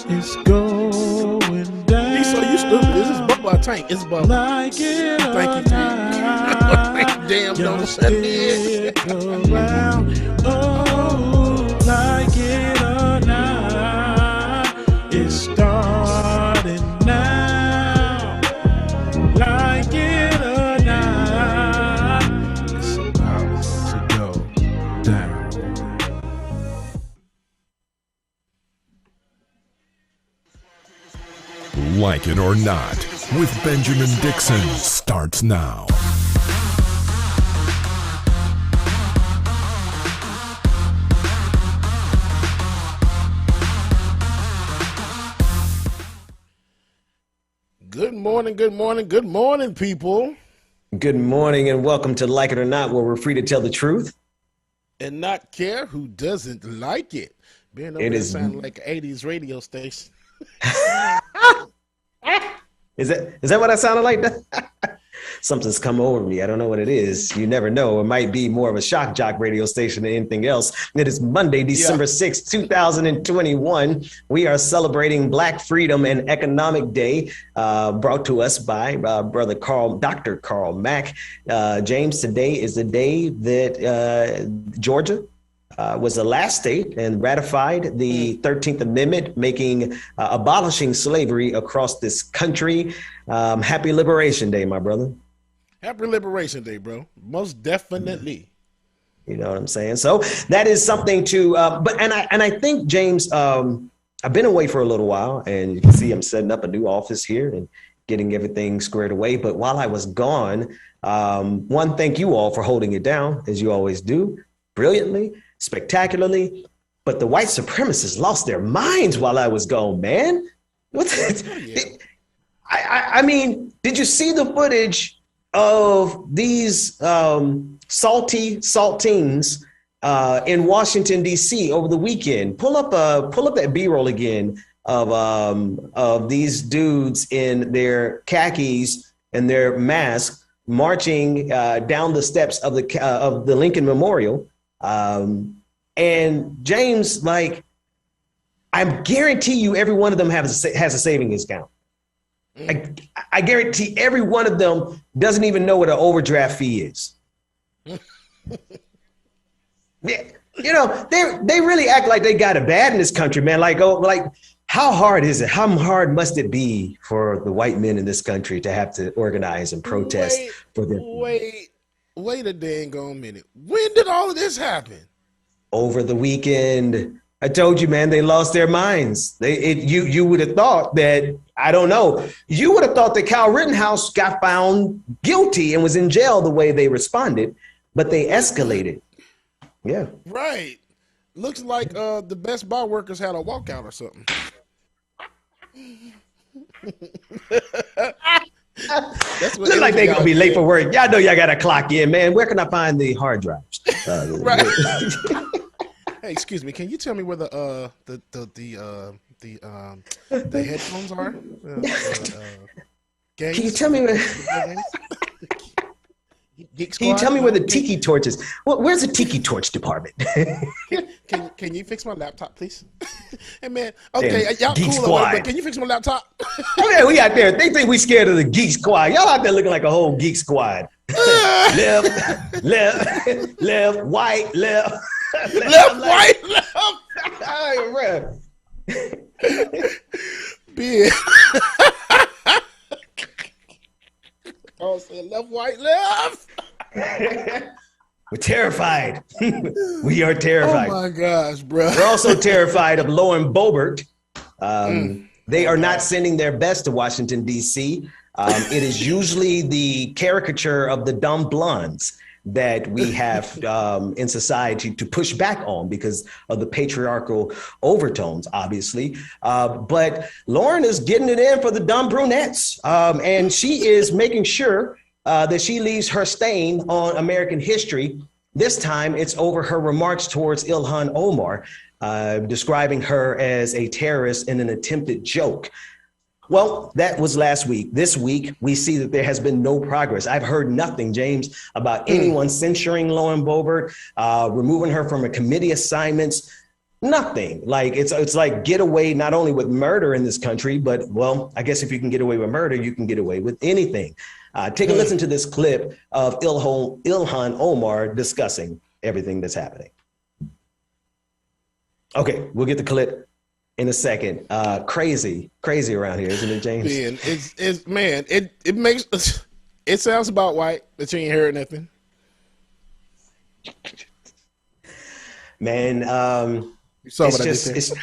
it's going down. So you stupid. This is Bubba Tank. It's Bubba. Like it or not, damn, don't stick around. Oh, like it or not, it's starting now. Like it or not, it's about to go down. Like It or Not with Benjamin Dixon starts now. Good morning, good morning, good morning, people. Good morning and welcome to Like It or Not, where we're free to tell the truth and not care who doesn't like it. Being over there sounding like an 80s radio station. Is that what I sounded like? Something's come over me. I don't know what it is. You never know. It might be more of a shock jock radio station than anything else. It is Monday, December 6th, 2021. We are celebrating Black Freedom and Economic Day, brought to us by Dr. Carl Mack. James, today is the day that Georgia was the last state and ratified the 13th Amendment, abolishing slavery across this country. Happy Liberation Day, my brother. Happy Liberation Day, bro. Most definitely. You know what I'm saying? So that is something to, I think, James, I've been away for a little while, and you can see I'm setting up a new office here and getting everything squared away. But while I was gone, one, thank you all for holding it down, as you always do, brilliantly, spectacularly. But the white supremacists lost their minds while I was gone, man. I mean, did you see the footage of these saltines in Washington, D.C. over the weekend? Pull up that B-roll again of these dudes in their khakis and their masks marching down the steps of the Lincoln Memorial. And James, like, I guarantee you every one of them has a savings account. I guarantee every one of them doesn't even know what an overdraft fee is. You know, they really act like they got it bad in this country, man. Like How hard is it? How hard must it be for the white men in this country to have to organize and protest for their Wait a dang on minute. When did all of this happen? Over the weekend? I told you, man, they lost their minds. You would have thought that, I don't know, you would have thought that Kyle Rittenhouse got found guilty and was in jail the way they responded, but they escalated. Yeah. Right. Looks like the Best Buy workers had a walkout or something. Look like they gonna be late for work. Y'all know y'all gotta clock in, man. Where can I find the hard drives? Right. Hey, excuse me. Can you tell me where the headphones are? Can you tell me where? Can you tell me where the tiki torch is? Where's the tiki torch department? Can you fix my laptop, please? Hey man, okay, Damn, y'all Geek cool, Squad. but can you fix my laptop? Okay, we out there. They think we scared of the Geek Squad. Y'all out there looking like a whole Geek Squad. left, white, left, white, left. Big. Oh, say left, white, left. We're terrified. We are terrified. Oh my gosh, bro. We're also terrified of Lauren Boebert. They are not sending their best to Washington, D.C. It is usually the caricature of the dumb blondes that we have in society to push back on because of the patriarchal overtones, obviously. But Lauren is getting it in for the dumb brunettes. And she is making sure that she leaves her stain on American history. This time it's over her remarks towards Ilhan Omar, describing her as a terrorist in an attempted joke. Well, that was last week. This week, we see that there has been no progress. I've heard nothing, James, about anyone censuring Lauren Boebert, removing her from a committee assignments. Nothing. Like it's like get away not only with murder in this country, but, well, I guess if you can get away with murder, you can get away with anything. Take a listen to this clip of Ilhan Omar discussing everything that's happening. Okay, we'll get the clip in a second. Crazy around here, isn't it, James? Man, it makes it sounds about white, but you ain't heard nothing. Man, you saw it's what just,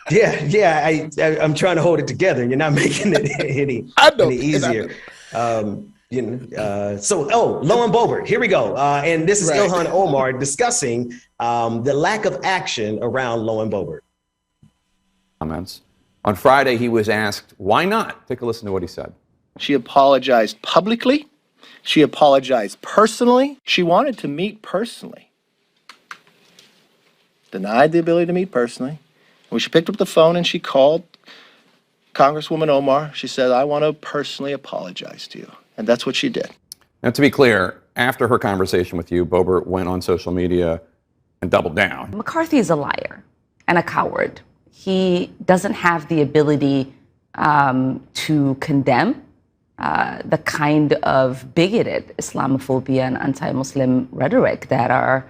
I did there. I'm trying to hold it together. You're not making it any easier. Lauren Boebert, here we go. And this is Ilhan Omar discussing the lack of action around Lauren Boebert. Comments. On Friday, he was asked, why not? Take a listen to what he said. She apologized publicly. She apologized personally. She wanted to meet personally. Denied the ability to meet personally. When she picked up the phone and she called Congresswoman Omar, she said, I want to personally apologize to you. And that's what she did. Now, to be clear, after her conversation with you, Boebert went on social media and doubled down. McCarthy is a liar and a coward. He doesn't have the ability to condemn the kind of bigoted Islamophobia and anti-Muslim rhetoric that are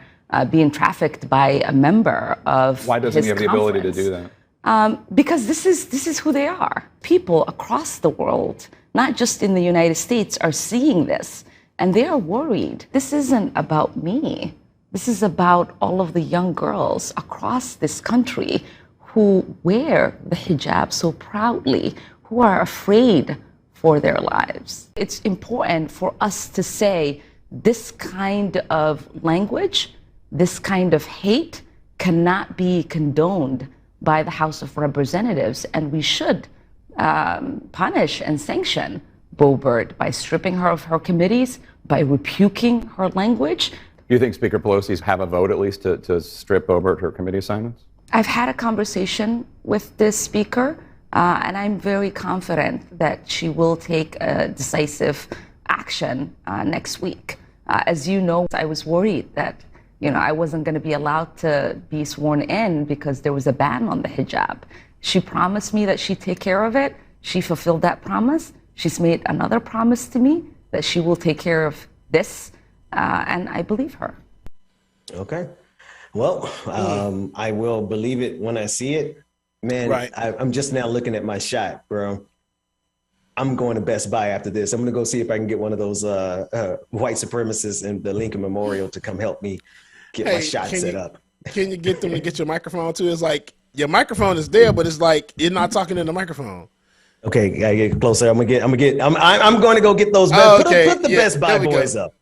being trafficked by a member of Why doesn't he have the ability to do that? Because this is who they are. People across the world, not just in the United States, are seeing this, and they are worried. This isn't about me. This is about all of the young girls across this country who wear the hijab so proudly, who are afraid for their lives. It's important for us to say this kind of language, this kind of hate cannot be condoned by the House of Representatives, and we should punish and sanction Boebert by stripping her of her committees, by rebuking her language. Do you think Speaker Pelosi's have a vote at least to strip Boebert her committee assignments? I've had a conversation with this speaker, and I'm very confident that she will take a decisive action next week. As you know, I was worried that I wasn't going to be allowed to be sworn in because there was a ban on the hijab. She promised me that she'd take care of it. She fulfilled that promise. She's made another promise to me that she will take care of this, and I believe her. Okay. Well, I will believe it when I see it. Man, Right. I'm just now looking at my shot, bro. I'm going to Best Buy after this. I'm going to go see if I can get one of those white supremacists in the Lincoln Memorial to come help me get my shot set up. Can you get them to get your microphone too? It's like your microphone is there, but it's like you're not talking in the microphone. Okay, gotta get closer. I'm going to go get those. Put the Best Buy boys up.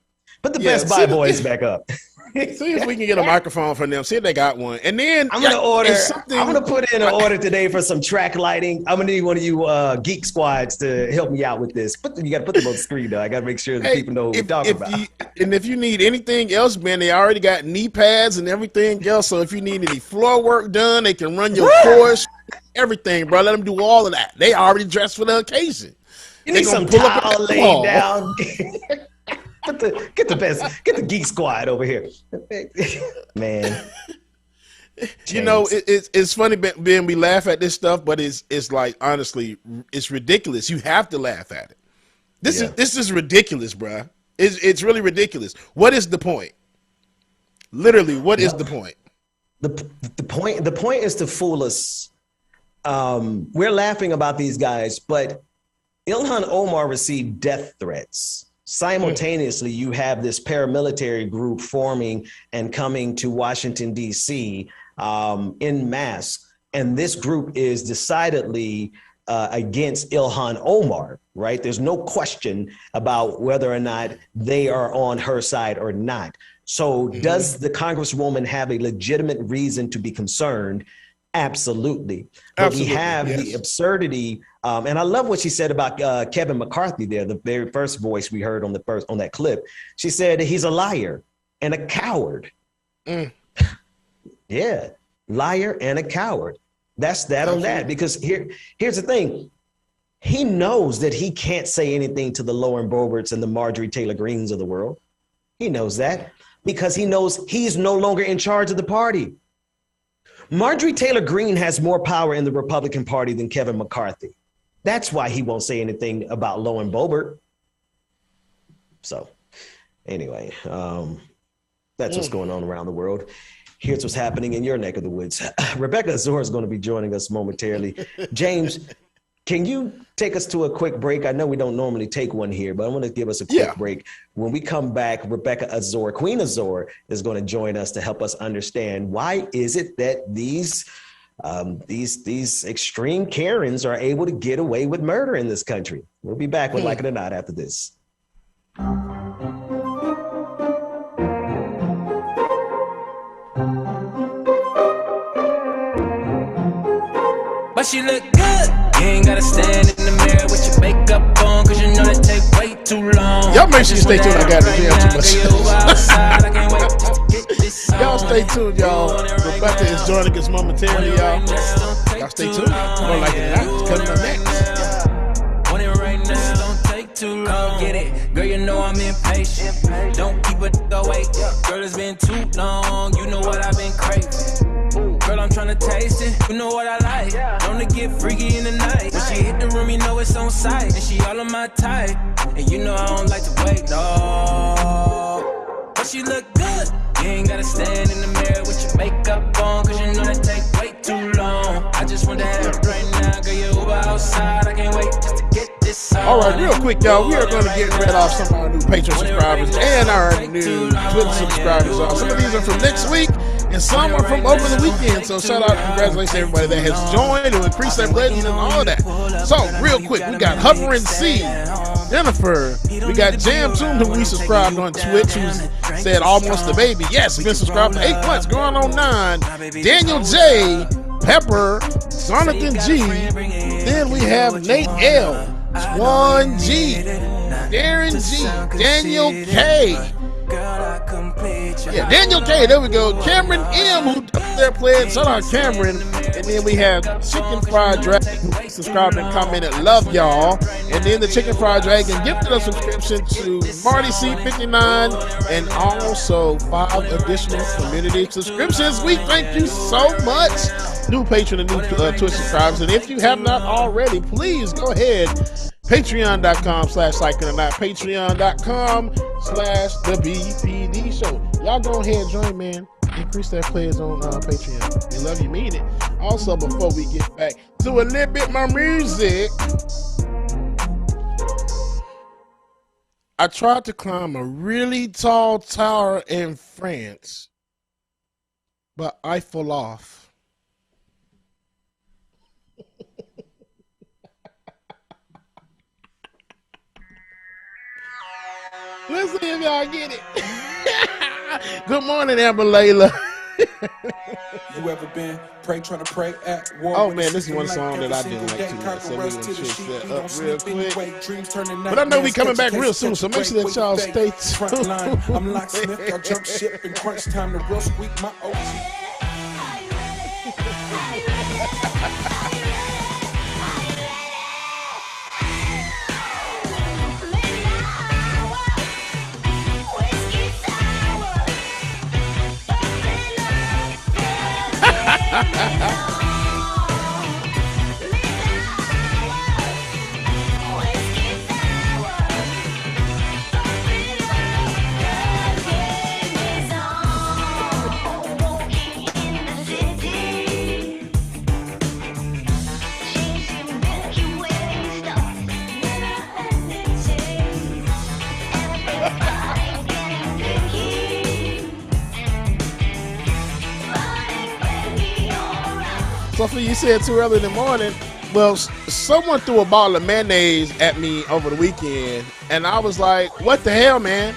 Put the Best Buy boys back up. See if we can get a microphone from them. See if they got one. And then I'm gonna put in an order today for some track lighting. I'm gonna need one of you geek squads to help me out with this. You gotta put them on the screen though. I gotta make sure that people know what we're talking about. And if you need anything else, man, they already got knee pads and everything else. So if you need any floor work done, they can run your course, everything, bro. Let them do all of that. They already dressed for the occasion. You need some towel laid down. Get the geek squad over here, man. You know, it's funny, Ben. We laugh at this stuff, but it's like honestly, it's ridiculous. You have to laugh at it. This is ridiculous, bruh. It's really ridiculous. What is the point? Literally, what is the point? The point is to fool us. We're laughing about these guys, but Ilhan Omar received death threats. Simultaneously, you have this paramilitary group forming and coming to Washington, D.C. En masse. And this group is decidedly against Ilhan Omar, right? There's no question about whether or not they are on her side or not. So does the Congresswoman have a legitimate reason to be concerned? Absolutely. But we have the absurdity. And I love what she said about Kevin McCarthy there, the very first voice we heard on that clip. She said he's a liar and a coward. Yeah, liar and a coward. That's that on that. Because here's the thing. He knows that he can't say anything to the Lauren Boeberts and the Marjorie Taylor Greens of the world. He knows that because he knows he's no longer in charge of the party. Marjorie Taylor Greene has more power in the Republican Party than Kevin McCarthy. That's why he won't say anything about Lauren Boebert. So anyway, that's what's going on around the world. Here's what's happening in your neck of the woods. Rebecca Azor is going to be joining us momentarily. James, can you take us to a quick break? I know we don't normally take one here, but I want to give us a quick break. When we come back, Rebecca Azor, Queen Azor, is going to join us to help us understand why is it that these extreme Karens are able to get away with murder in this country. We'll be back with Like It or Not after this. But she look good. You ain't gotta stand in the mirror with your makeup on, cause you know that take way too long. Y'all make sure you stay tuned. I got the jam too much. Y'all stay tuned, y'all. Rebecca is joining us momentarily, y'all. Y'all stay tuned. More Like It or Not. It's coming up next. Want it right now, don't take too long. Get it, girl, you know I'm impatient. Don't keep a wait. Girl, it's been too long. You know what I've been craving. Girl, I'm tryna taste it. You know what I like. Don't to get freaky in the night. When she hit the room, you know it's on sight. And she all on my type. And you know I don't like to wait, no. But she look good. You ain't gotta stand in the mirror with your makeup on, cause you know that take way too long. I just want to have it right now. Girl, you Uber outside. I can't wait just to get this on. All right, real quick, y'all. We are going to get rid off some of our new Patreon subscribers and our new Twitter subscribers. Some of these are from next week, and some are from over the weekend. So shout out, congratulations to everybody that has joined and increased their pledges and all of that. So real quick, we got Hovering C, Jennifer, we got Jam Toon, who we subscribed on Twitch, who said almost the baby. Yes, been subscribed for 8 months, going on 9. Daniel J, Pepper, Jonathan G. Then we have Nate L, Swan G, Darren G, Daniel K. Yeah, Daniel K, there we go. Cameron M, who up there playing. Shout out Cameron. And then we have Chicken Fried Dragon, who subscribed and commented, love y'all. And then the Chicken Fried Dragon gifted a subscription to Marty C59 and also 5 additional community subscriptions. We thank you so much. New patron and new Twitch subscribers. And if you have not already, please go ahead. Patreon.com/Like It or Not. Patreon.com/The BPD Show. Y'all go ahead and join, man. Increase that players on Patreon. We love you, mean it. Also, before we get back to a little bit more music, I tried to climb a really tall tower in France, but I fell off. Let's see if y'all get it. Good morning, Amber Layla. You ever been trying to pray at war? Oh man, this is one song that I didn't like too much, so we're gonna switch that up real quick. But I know we coming back real soon, so make sure that y'all stay tuned. I'm locksmith, I jump ship in crunch time to real squeak my OG. So you said too early in the morning. Well, someone threw a ball of mayonnaise at me over the weekend, and I was like, "What the hell, man?"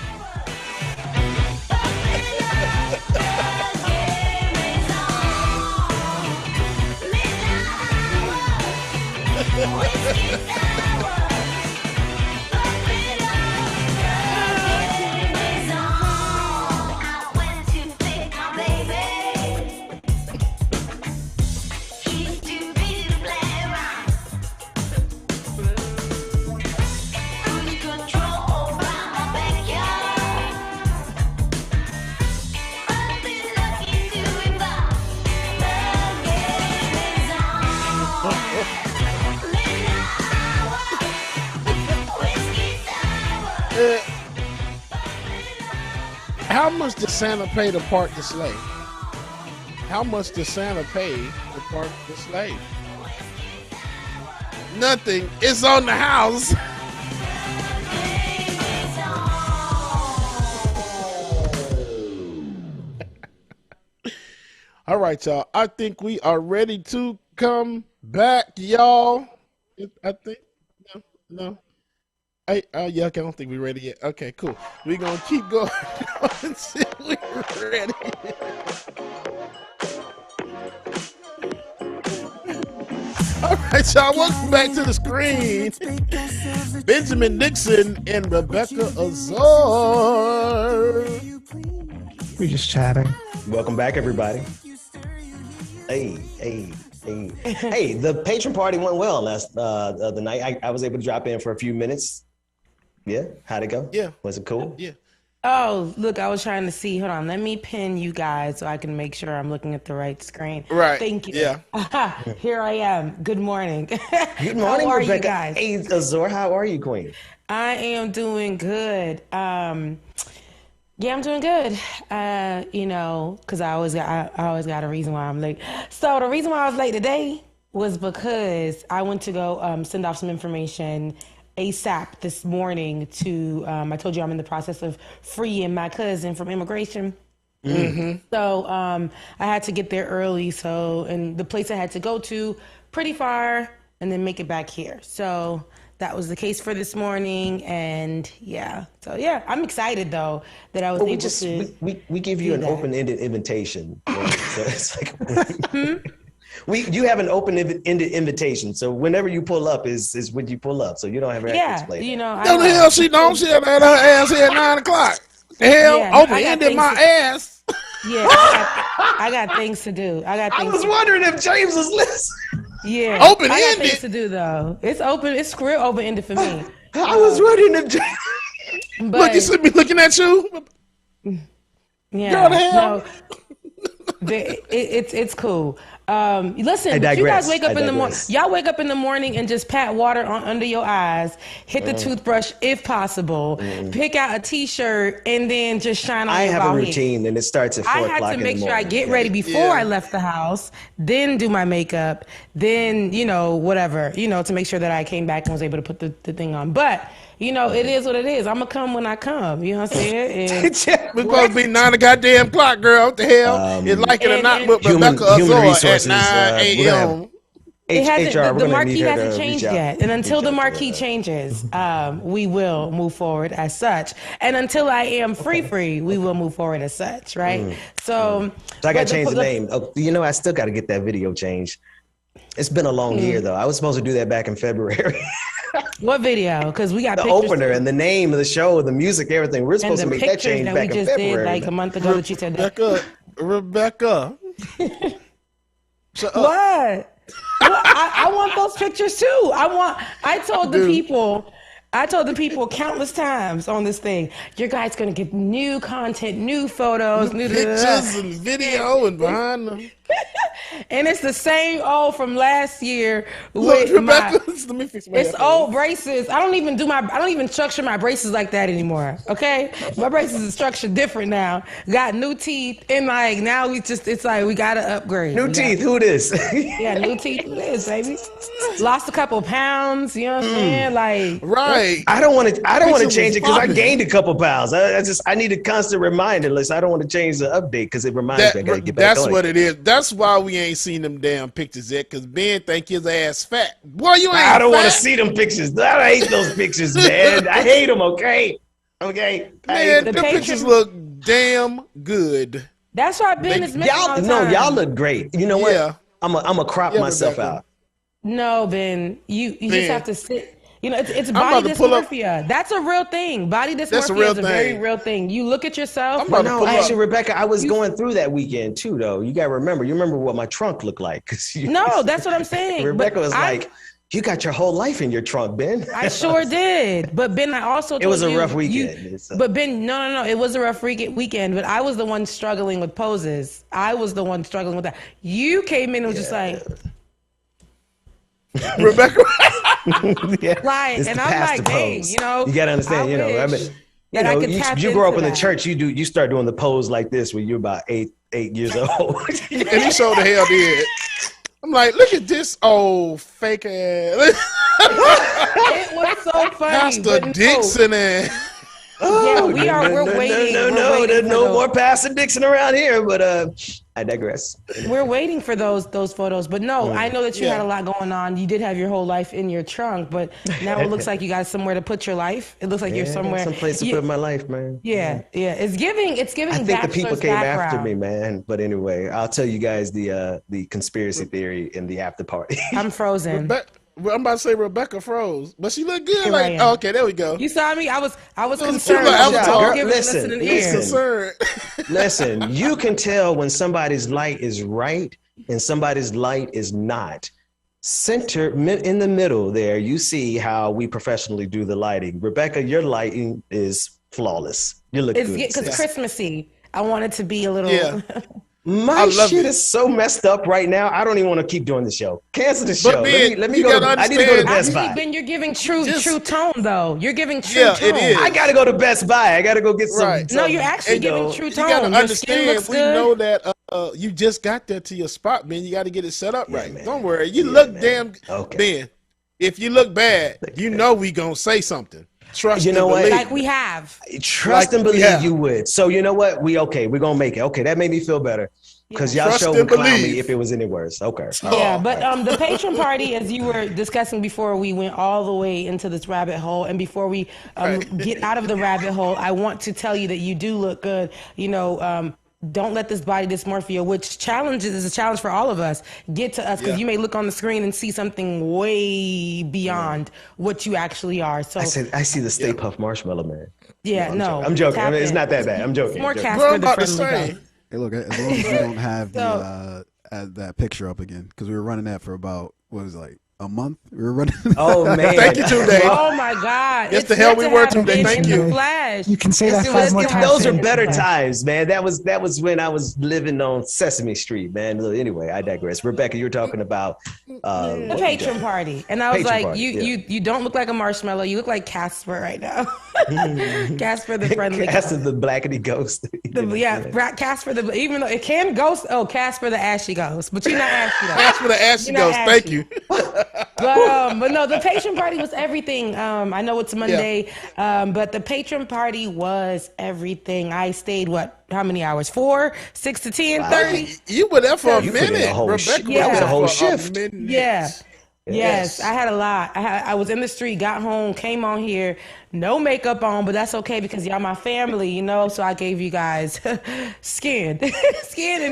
How much does Santa pay to park the sleigh? How much does Santa pay to park the sleigh? Nothing. It's on the house. All right, y'all. I think we are ready to come back, y'all. I think. No. Yeah, okay, I don't think we're ready yet. Okay, cool. We're going to keep going until we're ready. All right, y'all, welcome back to the screen. Benjamin Dixon and Rebecca Azar. We're just chatting. Welcome back, everybody. Hey, the patron party went well last the other night. I was able to drop in for a few minutes. Yeah, how'd it go? Yeah. Was it cool? Yeah. Oh, look, I was trying to see. Hold on. Let me pin you guys so I can make sure I'm looking at the right screen. Right. Thank you. Yeah. Here I am. Good morning. Good morning, how are Rebecca. you guys? Hey, Azor, how are you, Queen? I am doing good. Yeah, I'm doing good. Because I always got a reason why I'm late. So the reason why I was late today was because I went to go send off some information ASAP this morning to, I told you I'm in the process of freeing my cousin from immigration. Mm-hmm. So I had to get there early. And the place I had to go to, pretty far, and then make it back here. So that was the case for this morning. And yeah, I'm excited though that I was able to. We give you an open-ended invitation. So it's like, you have an open-ended invitation, so whenever you pull up is when you pull up, so you don't have to explain. No, the hell she don't. She had her ass here at 9 o'clock. The hell, open-ended my ass. Yeah, I got things to do. I was wondering if James was listening. Yeah, open-ended. I got things to do though. It's open. It's real open-ended for me. I was wondering if James. Look, you see me looking at you. Yeah, Girl, the hell. No, it's cool. Listen, I you guys digress. wake up I in the morning. digress. Y'all wake up in the morning and just pat water under your eyes, hit the toothbrush if possible, pick out a t-shirt, and then just shine on I your have bald a head. routine, and it starts at 4 I o'clock had to in the make morning. sure I get ready before I left the house, then do my makeup, then, whatever, to make sure that I came back and was able to put the thing on. But, it is what it is. I'm going to come when I come. You know what I'm saying? And We're supposed to be 9 goddamn clock, girl. What the hell? It's like it or not, but Rebecca human Azor resources, at 9 a.m. It hasn't, HR, the marquee hasn't changed yet. And until the marquee changes, we will move forward as such. And until I am free, we will move forward as such, right? So I got to change the name. Oh, I still got to get that video changed. It's been a long year, though. I was supposed to do that back in February. What video? Because we got the pictures opener and the name of the show, the music, everything. We're supposed to make that change that back we in just February. did like a month ago that you said that. Rebecca. What? Well, I want those pictures too. I told the people countless times on this thing, you guys gonna get new content, new photos, new pictures and video and behind them. And it's the same old from last year. Look, Rebecca, let me fix my it's old braces. I don't even structure my braces like that anymore. Okay, my braces are structured different now. Got new teeth, and now it's like we gotta upgrade. New teeth, who this? Yeah, new teeth, who this, baby? Lost a couple pounds. You know what I'm saying? Like, right. I don't want to change it because I gained a couple pounds. I need a constant reminder. Listen, I don't want to change the update because it reminds me I gotta get back on. That's what it is. That's why we ain't seen them damn pictures yet, because Ben think his ass fat. Boy, you ain't I don't want to fat. see them pictures. I hate those pictures, man. I hate them, okay? Man, the pictures look damn good. That's why Ben is missing all the time. Y'all look great. You know what? Yeah. I'm a crop myself out. No, Ben, you just have to sit. It's body dysmorphia. That's a real thing. Body dysmorphia is a very real thing. You look at yourself. Actually, Rebecca, I was going through that weekend too, though. You gotta remember. You remember what my trunk looked like? No, that's what I'm saying. Rebecca was like, "You got your whole life in your trunk, Ben." I sure did. But Ben, I also told it was a you, rough weekend. But Ben, no, it was a rough weekend. But I was the one struggling with poses. I was the one struggling with that. You came in and was just like. Rebecca, right? And I'm like, dang, you gotta understand. You grow up in the church. You start doing the pose like this when you're about eight years old. And he sure the hell did. I'm like, look at this old fake ass. It was so funny. Pastor Dixon and. We're waiting. No, there's no more Pastor Dixon around here. But I digress. We're waiting for those photos. But no, I know that you had a lot going on. You did have your whole life in your trunk, but now it looks like you got somewhere to put your life. It looks like you're somewhere. Someplace to put my life, man. Yeah. It's giving. I think the people came after me, man. But anyway, I'll tell you guys the conspiracy theory in the after party. I'm frozen. I'm about to say Rebecca froze, but she looked good. Okay, there we go. You saw me. I was concerned. Listen, you can tell when somebody's light is right and somebody's light is not. Center in the middle there, you see how we professionally do the lighting. Rebecca, your lighting is flawless. You look good. Because Christmassy. I want it to be a little. Yeah. My shit is so messed up right now. I don't even want to keep doing the show. Cancel the show. Ben, let me go. I need to go to Best Buy. Ben, you're giving true tone though. You're giving true tone. It is. I gotta go to Best Buy. I gotta go get some. No, you're actually giving true tone. You gotta understand. We know that you just got there to your spot, man. You got to get it set up right. Man. Don't worry. You look damn. Okay. Ben, if you look bad, you know we gonna say something. Trust you know what? Believe. Like we have. Trust and believe you would. So you know what? We're gonna make it. Okay, that made me feel better. Because y'all show would clown me if it was any worse. Okay. Yeah, but the patron party, as you were discussing before we went all the way into this rabbit hole, and before we get out of the rabbit hole, I want to tell you that you do look good. Don't let this body dysmorphia, which is a challenge for all of us, get to us, because you may look on the screen and see something way beyond what you actually are. So I see the Stay Puft Marshmallow Man. Yeah, no. I'm joking. I mean, it's not that bad. I'm joking. It's more Casper the Friendly Ghost. Hey, look, as long as we don't have that picture up again, because we were running that for about, a month. We were running. Oh man! Thank you, Tunde. Oh my God! Yes, the hell we were, Tunde. Thank you. You can say that 5 more times. Those are better times, man. That was when I was living on Sesame Street, man. Anyway, I digress. Rebecca, you're talking about the patron party, and I was Patron like, party, you don't look like a marshmallow. You look like Casper right now. Casper the friendly. Casper the blackety ghost. Casper the, even though it can ghost. Oh, Casper the ashy ghost, but you're not ashy though. Casper the ashy ghost. Thank you. But no, the patron party was everything. I know it's Monday, but the patron party was everything. I stayed how many hours? 4, 6 to 10, 30. You were there for a You put in minute. a whole Rebecca that was a whole was there for shift. a minute. Yeah. Yes, I had a lot. I was in the street, got home, came on here, no makeup on, but that's okay because y'all my family, you know. So I gave you guys skin, and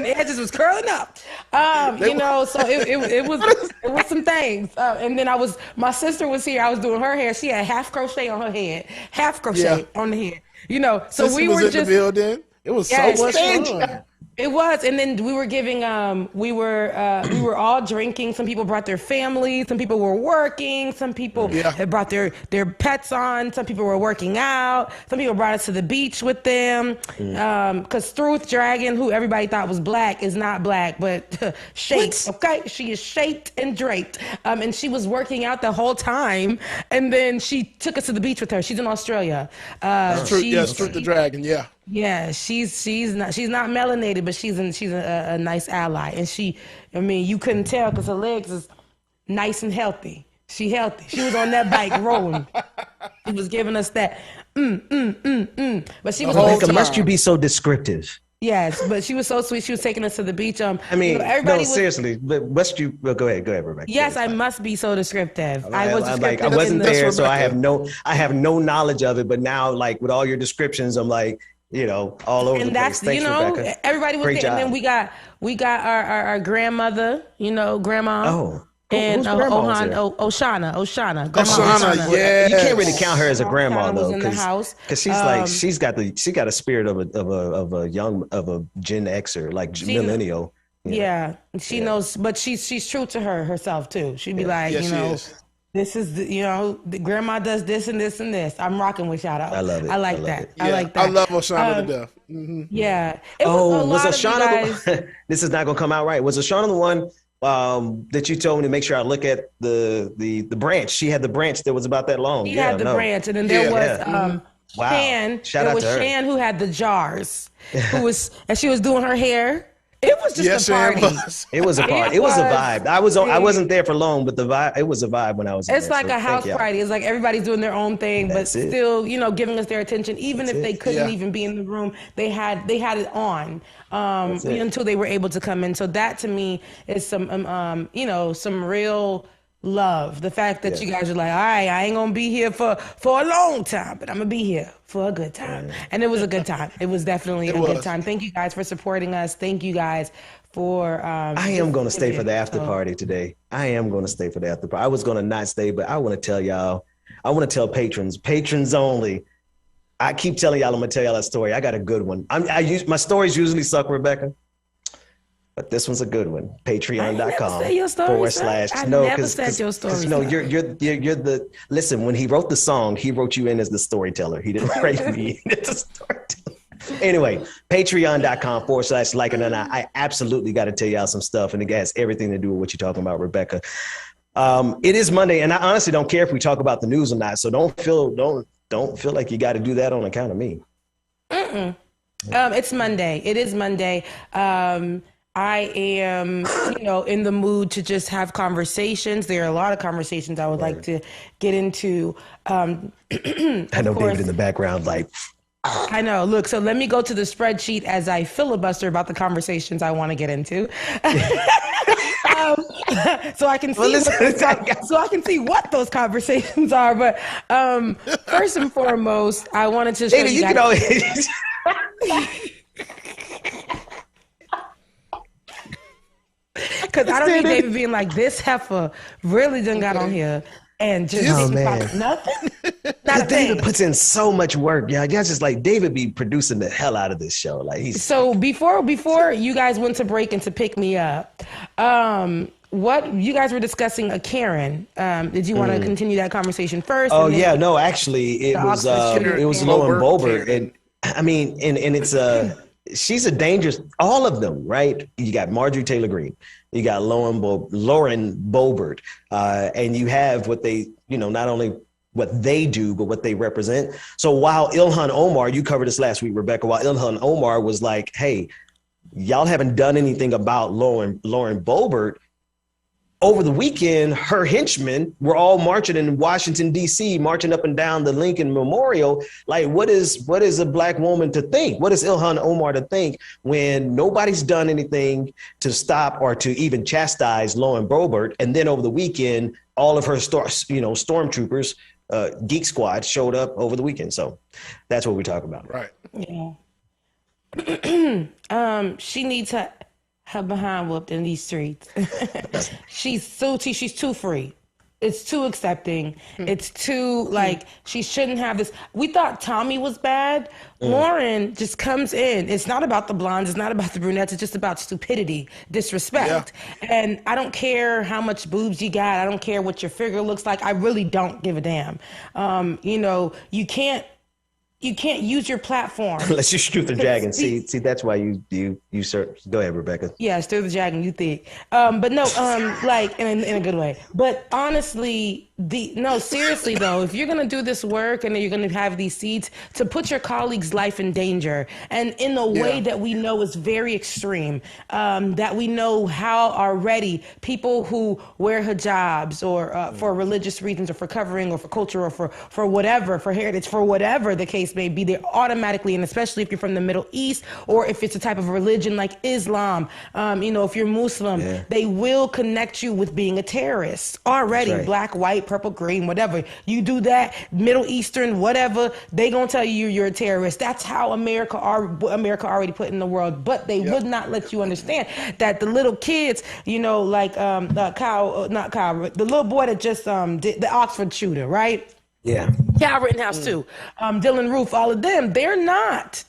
the edges was curling up, you know. So it was some things. And then my sister was here. I was doing her hair. She had half crochet on her head, half crochet on the head, you know. So Sister we was were in just the building. It was so much fun. It was, and then we were giving. We were all drinking. Some people brought their families. Some people were working. Some people had brought their pets on. Some people were working out. Some people brought us to the beach with them. Because Struth Dragon, who everybody thought was black, is not black, but shaped. Okay, she is shaped and draped. And she was working out the whole time. And then she took us to the beach with her. She's in Australia. Struth the Dragon. Yeah. Yeah, she's not melanated, but she's a nice ally, and you couldn't tell because her legs is nice and healthy. She healthy. She was on that bike rolling. She was giving us that But she was Rebecca, must you be so descriptive? Yes, but she was so sweet. She was taking us to the beach. Seriously. But must you? Well, go ahead, Rebecca. Yes, I must be so descriptive. I wasn't there, so I have no knowledge of it. But now, like with all your descriptions, I'm like, all over the place. Thanks, Rebecca. Everybody was there. And then we got our grandmother, grandma. Oh. And Oshana. Oshana, yeah. You can't really count her as a grandma though, because she's got a spirit of a Gen Xer, like millennial. Yeah, she knows, but she's true to herself too. She'd be like, this is the grandma does this and this and this. I'm rocking with y'all. I love it. I like that. Yeah, I like that. I love Oshana to death. Mm-hmm. Yeah. Was Oshana this is not gonna come out right. Was Oshana the one that you told me to make sure I look at the branch? She had the branch that was about that long. She had the branch, and then there was Shan. Shout out to her. Shan who had the jars, and she was doing her hair. It was just a party. It was a party. It was a vibe. I wasn't there for long, but the vibe. It was a vibe when I was. It's like a house party. It's like everybody's doing their own thing, but still, giving us their attention. Even if they couldn't even be in the room, they had it on until they were able to come in. So that to me is some real love. The fact that you guys are like, all right, I ain't gonna be here for a long time, but I'm gonna be here for a good time. And it was a good time. It was definitely a good time. Thank you guys for supporting us. Thank you guys for I am gonna stay for the after party today. I am gonna stay for the after party. I was gonna not stay, but I want to tell y'all, I want to tell patrons only. I keep telling y'all I'm gonna tell y'all that story. I got a good one. My stories usually suck, Rebecca. But this one's a good one. Patreon.com / No, never said your story. No, you're the listen. When he wrote the song, he wrote you in as the storyteller. He didn't write me in as the storyteller. Anyway, Patreon.com / like it or not. I absolutely got to tell y'all some stuff, and it has everything to do with what you're talking about, Rebecca. It is Monday, and I honestly don't care if we talk about the news or not. So don't feel like you got to do that on account of me. It's Monday. It is Monday. I am, in the mood to just have conversations. There are a lot of conversations I would like to get into. I know David in the background, like. I know. Look, so let me go to the spreadsheet as I filibuster about the conversations I want to get into. So I can see what those conversations are. But first and foremost, I wanted to show David, you can always. Because I don't need David being like, this heifer really done got on here and just nothing. David puts in so much work. Yeah, just like David be producing the hell out of this show. Like he's so before you guys went to break and to pick me up, what you guys were discussing a Karen. Did you want to continue that conversation first? Oh yeah, no, actually it was Lauren Boebert, and I mean, and it's she's a dangerous, all of them, right? You got Marjorie Taylor Greene, you got Lauren Boebert, and you have what they, not only what they do, but what they represent. So while Ilhan Omar, you covered this last week, Rebecca, while Ilhan Omar was like, hey, y'all haven't done anything about Lauren Boebert, over the weekend, her henchmen were all marching in Washington, D.C., marching up and down the Lincoln Memorial. Like, what is a black woman to think? What is Ilhan Omar to think when nobody's done anything to stop or to even chastise Lauren Boebert? And then over the weekend, all of her stormtroopers, Geek Squad, showed up over the weekend. So that's what we talk about. Right. Yeah. She needs her behind whooped in these streets. She's too free. It's too accepting. It's too she shouldn't have this. We thought Tommy was bad. Lauren just comes in. It's not about the blondes. It's not about the brunettes. It's just about stupidity, disrespect. Yeah. And I don't care how much boobs you got. I don't care what your figure looks like. I really don't give a damn. You can't use your platform. Let's just shoot the dragon. See, that's why you search. Go ahead, Rebecca. Yeah, stir the dragon, you think. But no, in a good way. But honestly, seriously though, if you're gonna do this work and you're gonna have these seats, to put your colleague's life in danger, and in a way that we know is very extreme, that we know how already people who wear hijabs or for religious reasons or for covering or for culture or for whatever, for heritage, for whatever the case may be, they automatically, and especially if you're from the Middle East or if it's a type of religion like Islam, if you're Muslim, they will connect you with being a terrorist already. Right. Black, white, purple, green, whatever. You do that, Middle Eastern, whatever, they gonna tell you you're a terrorist. That's how America already put in the world. But they would not let you understand that the little kids, the little boy that just did the Oxford shooter, right? Yeah. Cal Rittenhouse too. Dylan Roof, all of them, they're not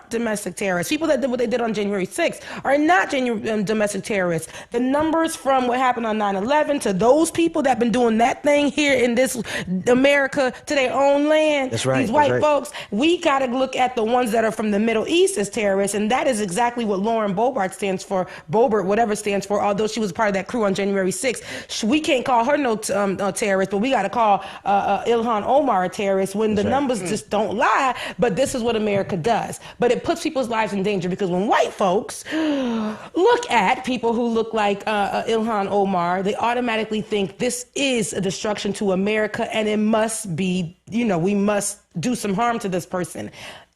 domestic terrorists. People that did what they did on January 6th are not domestic terrorists. The numbers from what happened on 9/11 to those people that been doing that thing here in this America to their own land, that's right, these white folks, we got to look at the ones that are from the Middle East as terrorists, and that is exactly what Lauren Boebert stands for, Boebert, whatever stands for, although she was part of that crew on January 6th. We can't call her no terrorist, but we got to call Ilhan Omar a terrorist when the numbers just don't lie. But this is what America does. But it puts people's lives in danger because when white folks look at people who look like Ilhan Omar, they automatically think this is a destruction to America and it must be, we must do some harm to this person.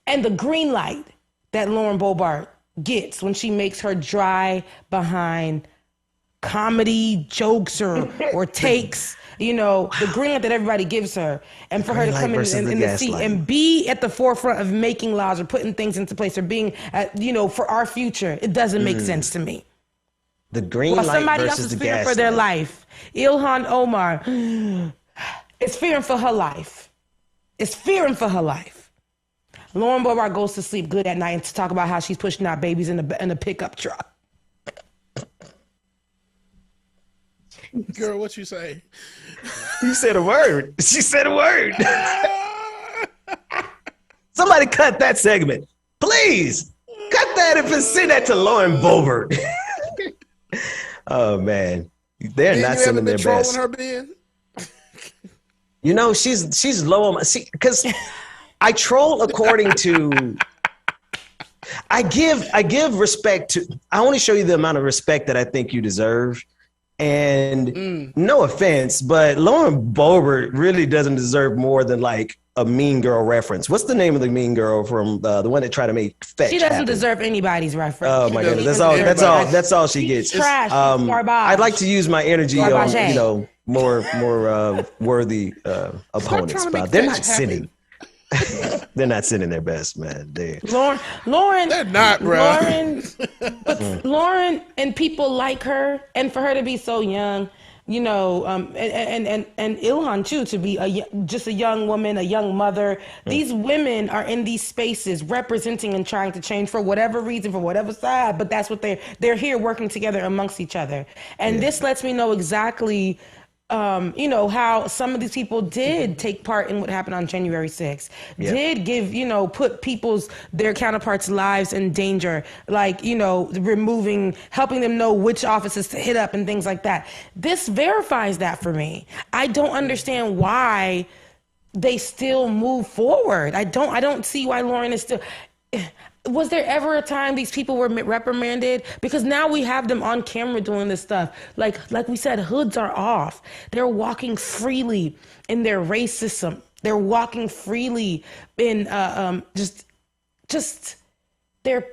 And the green light that Lauren Boebert gets when she makes her dry behind comedy jokes or takes, the green light that everybody gives her, and for her to come in the seat and be at the forefront of making laws or putting things into place or being, for our future, it doesn't make sense to me. The green light somebody versus else is the fearing gas for their light. life. Ilhan Omar is fearing for her life. Is fearing for her life. Lauren Boebert goes to sleep good at night to talk about how she's pushing out babies in a pickup truck. Girl, what you say? You said a word. She said a word. Somebody cut that segment. Please. Cut that and send that to Lauren Boebert. Oh, man. They're not sending their best. Her, Ben? She's low on my... See, because I troll according to... I give respect to... I only show you the amount of respect that I think you deserve. And no offense, but Lauren Boebert really doesn't deserve more than like a Mean Girl reference. What's the name of the Mean Girl from the one that tried to make fetch? She doesn't deserve anybody's reference. Oh my goodness, that's all she gets. Trash. I'd like to use my energy on more worthy opponents, but they're not sinning. They're not sending their best, man. Lauren, they're not, bro. Lauren and people like her, and for her to be so young, and Ilhan too, to be just a young woman, a young mother. These women are in these spaces representing and trying to change for whatever reason, for whatever side, but that's what they're here working together amongst each other. And this lets me know exactly how some of these people did take part in what happened on January 6th, did give, put their counterparts' lives in danger, like, helping them know which offices to hit up and things like that. This verifies that for me. I don't understand why they still move forward. I don't see why Lauren is still... Was there ever a time these people were reprimanded? Because now we have them on camera doing this stuff. Like we said, hoods are off. They're walking freely in their racism. They're walking freely in they're.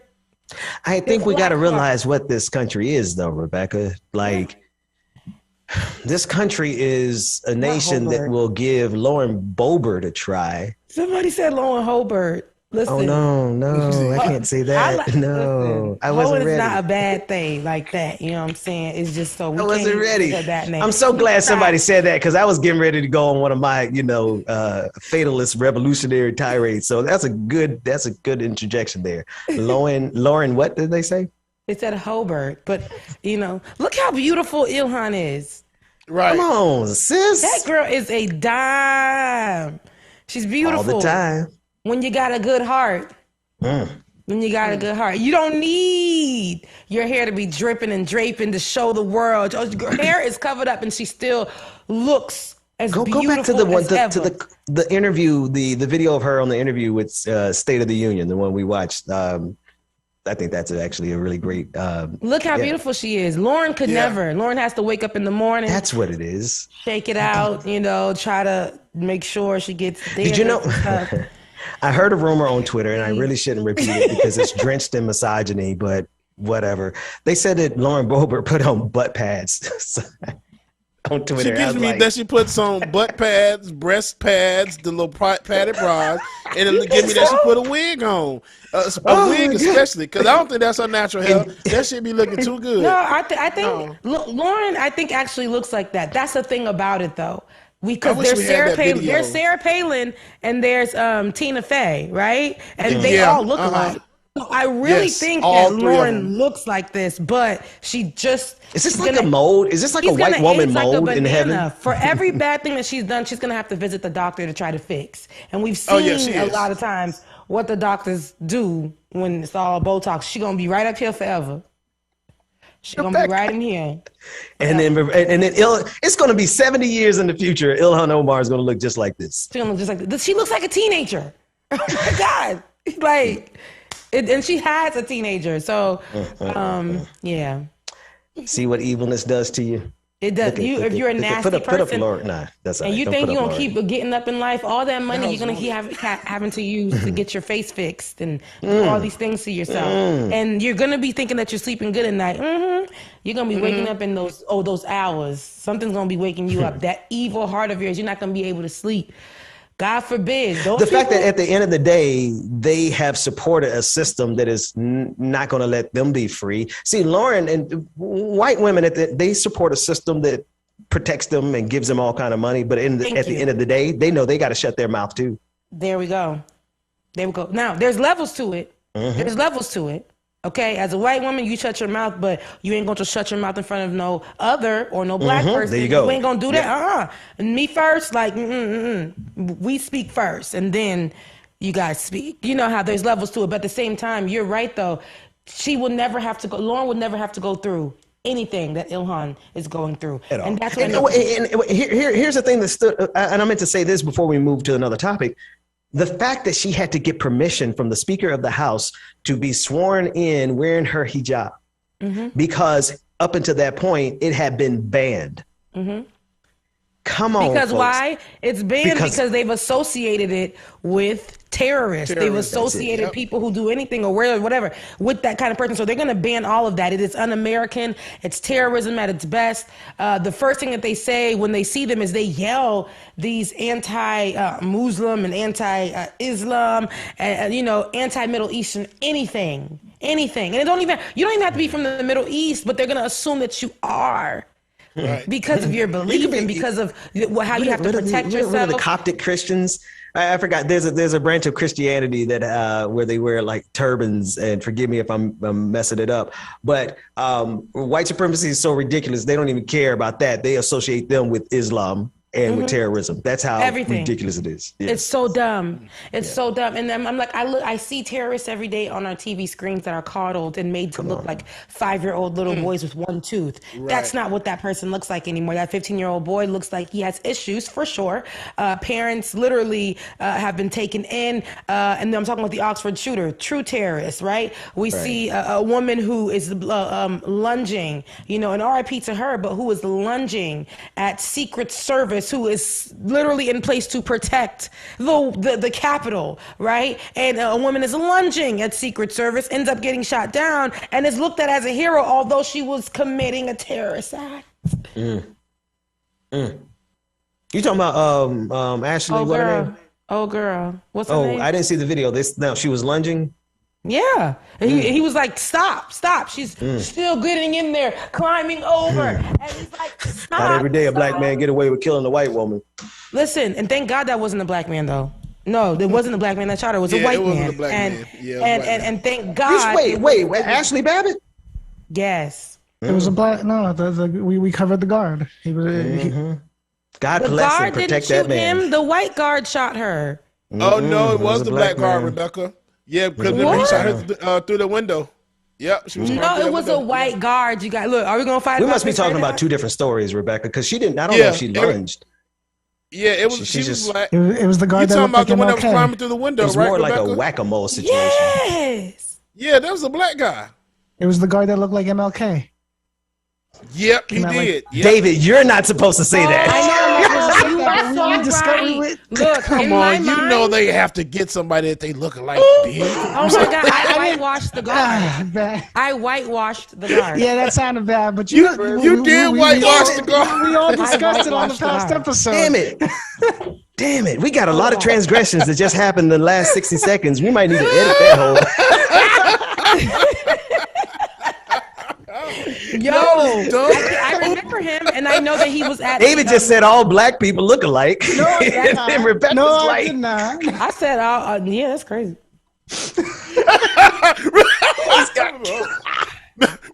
I think we got to realize what this country is, though, Rebecca. Like, this country is a nation that will give Lauren Boebert a try. Somebody said Lauren Hobart. Listen. Oh, no, I can't say that. I wasn't ready. It's not a bad thing like that. You know what I'm saying? It's just so we I wasn't ready. That name. I'm so glad somebody said that, because I was getting ready to go on one of my, fatalist revolutionary tirades. So that's a good interjection there. Lauren, what did they say? They said Hobart, but look how beautiful Ilhan is. Right. Come on, sis. That girl is a dime. She's beautiful. All the time. When you got a good heart. When you got a good heart. You don't need your hair to be dripping and draping to show the world. Her hair is covered up and she still looks as beautiful go back to the one, as ever. to the interview, the video of her on the interview with State of the Union, the one we watched. I think that's actually a really great. Look how beautiful she is. Lauren could never. Lauren has to wake up in the morning. That's what it is. Shake it out, try to make sure she gets there. Did you know? I heard a rumor on Twitter, and I really shouldn't repeat it because it's drenched in misogyny, but whatever. They said that Lauren Boebert put on butt pads on Twitter. She gives me that she puts on butt pads, breast pads, the little padded bras, and then give me that she put a wig on. A wig especially, because I don't think that's her natural hair. That should be looking too good. No, I think Lauren, actually looks like that. That's the thing about it, though. Because there's Sarah Palin and there's Tina Fey, right? And they all look alike. So I really think that Lauren looks like this, but she just... Is this like a mold? Is this like a white woman mold in heaven? For every bad thing that she's done, she's going to have to visit the doctor to try to fix. And we've seen a lot of times what the doctors do when it's all Botox. She's going to be right up here forever. She's going to be right in here. And then it's going to be 70 years in the future. Ilhan Omar is going to look just like this. She's going to look just like this. She looks like a teenager. Oh, my God. And she has a teenager. So, yeah. See what evilness does to you? It does. If you're a nasty person, put up Lauren. Nah, that's all right. And you think you're going to keep getting up in life, all that money you're going to keep having to use to get your face fixed and do all these things to yourself. And you're going to be thinking that you're sleeping good at night. You're going to be waking up in those hours. Something's going to be waking you up. That evil heart of yours, you're not going to be able to sleep. God forbid. The fact that at the end of the day, they have supported a system that is not going to let them be free. See, Lauren and white women, they support a system that protects them and gives them all kind of money. But at the end of the day, they know they got to shut their mouth too. There we go. Now, there's levels to it. There's levels to it. Okay, as a white woman, you shut your mouth, but you ain't going to shut your mouth in front of no other or no black person. There you go. You ain't going to do that. And me first, we speak first, and then you guys speak. You know how there's levels to it, but at the same time, you're right, though. Lauren would never have to go through anything that Ilhan is going through. And that's what here's the thing that stood, and I meant to say this before we move to another topic. The fact that she had to get permission from the Speaker of the House to be sworn in wearing her hijab, because up until that point, it had been banned. Come on, because folks. Why? It's banned because they've associated it with terrorists. They've associated people who do anything or wear whatever with that kind of person. So they're going to ban all of that. It is un-American. It's terrorism at its best. The first thing that they say when they see them is they yell these anti-Muslim and anti-Islam, anti-Middle Eastern, anything. And you don't even have to be from the Middle East, but they're going to assume that you are. because of your belief and because of how you have to protect yourself. What are the Coptic Christians? I forgot. There's a branch of Christianity that where they wear like turbans, and forgive me if I'm messing it up, but white supremacy is so ridiculous. They don't even care about that. They associate them with Islam and with terrorism. That's how ridiculous it is. Yes. It's so dumb. It's so dumb. And then I'm like, I see terrorists every day on our TV screens that are coddled and made to look like 5-year-old little boys with one tooth. Right. That's not what that person looks like anymore. That 15-year-old boy looks like he has issues for sure. Parents literally have been taken in. And then I'm talking about the Oxford shooter, true terrorist, right? We see a woman who is lunging, and RIP to her, but who is lunging at Secret Service, who is literally in place to protect the Capitol, right? And a woman is lunging at Secret Service, ends up getting shot down, and is looked at as a hero, although she was committing a terrorist act. You talking about Ashley? Oh, what her girl. name? Oh, girl. What's her name? I didn't see the video. She was lunging. Yeah. He was like, stop. She's still getting in there, climbing over. And he's like, stop. Not every day a black man get away with killing a white woman. Listen, and thank God that wasn't a black man, though. No, it wasn't a black man that shot her. It was a white man. A black man. And thank God. Wait, Ashley Babbitt? Yes. It was a black. No, we covered the guard. He was. God the bless guard and protect didn't that shoot man. him. The white guard shot her. Oh no, it was the black guard, man. Rebecca. Yeah, because he shot her through the window. Yep, she was. No, it was a white guard. You got look. Are we gonna fight? We must be talking about two different stories, Rebecca, because she didn't. I don't know if she lunged. It was. She was like. It was the guard You that talking looked about the like one that was MLK. climbing through the window, It was right? more like Rebecca? a whack-a-mole situation. Yes. Yeah, that was a black guy. It was the guard that looked like MLK. Yep, he Isn't that did. like- Yep. David, you're not supposed to say that. I know. You We are so discovered right. Look, Come in on, my you mind, know they have to get somebody that they look like big. Oh my God! I whitewashed the guard. Bad. I whitewashed the guard. Yeah, that sounded bad, but You did whitewash the guard. We all discussed it on the whitewashed the past guard. episode. Damn it. We got a lot of transgressions that just happened in the last 60 seconds. We might need to edit that whole. Yo, I remember him, and I know that he was at. David just said all black people look alike. No, and Rebecca's no, I like, did not. I said, yeah, that's crazy.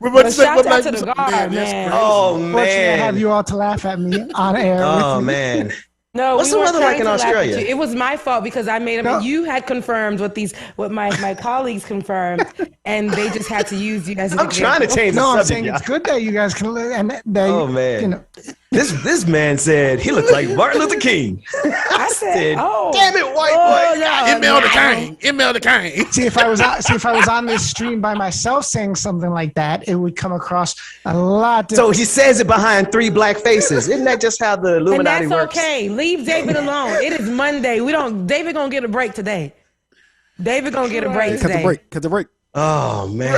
But shout out to the guard, man. oh Fortunately, I have man. you all to laugh at me on air. Oh with you. man. No, What's we the weren't weather like trying in to laugh at Australia? you. It was my fault because I made them. No. You had confirmed what my colleagues confirmed, and they just had to use you as an I'm trying to example. change the No, I'm subject. saying y'all. it's good that you guys can live and that Oh man. you know. This man said he looked like Martin Luther King. I said, oh, damn it, white oh, boy. no, Email the king. See if I was on this stream by myself saying something like that, it would come across a lot So different. he says it behind three black faces. Isn't that just how the And Illuminati that's works? okay. Leave David alone. It is Monday. David gonna get a break today. David gonna get a break today. Cut the break. Oh man.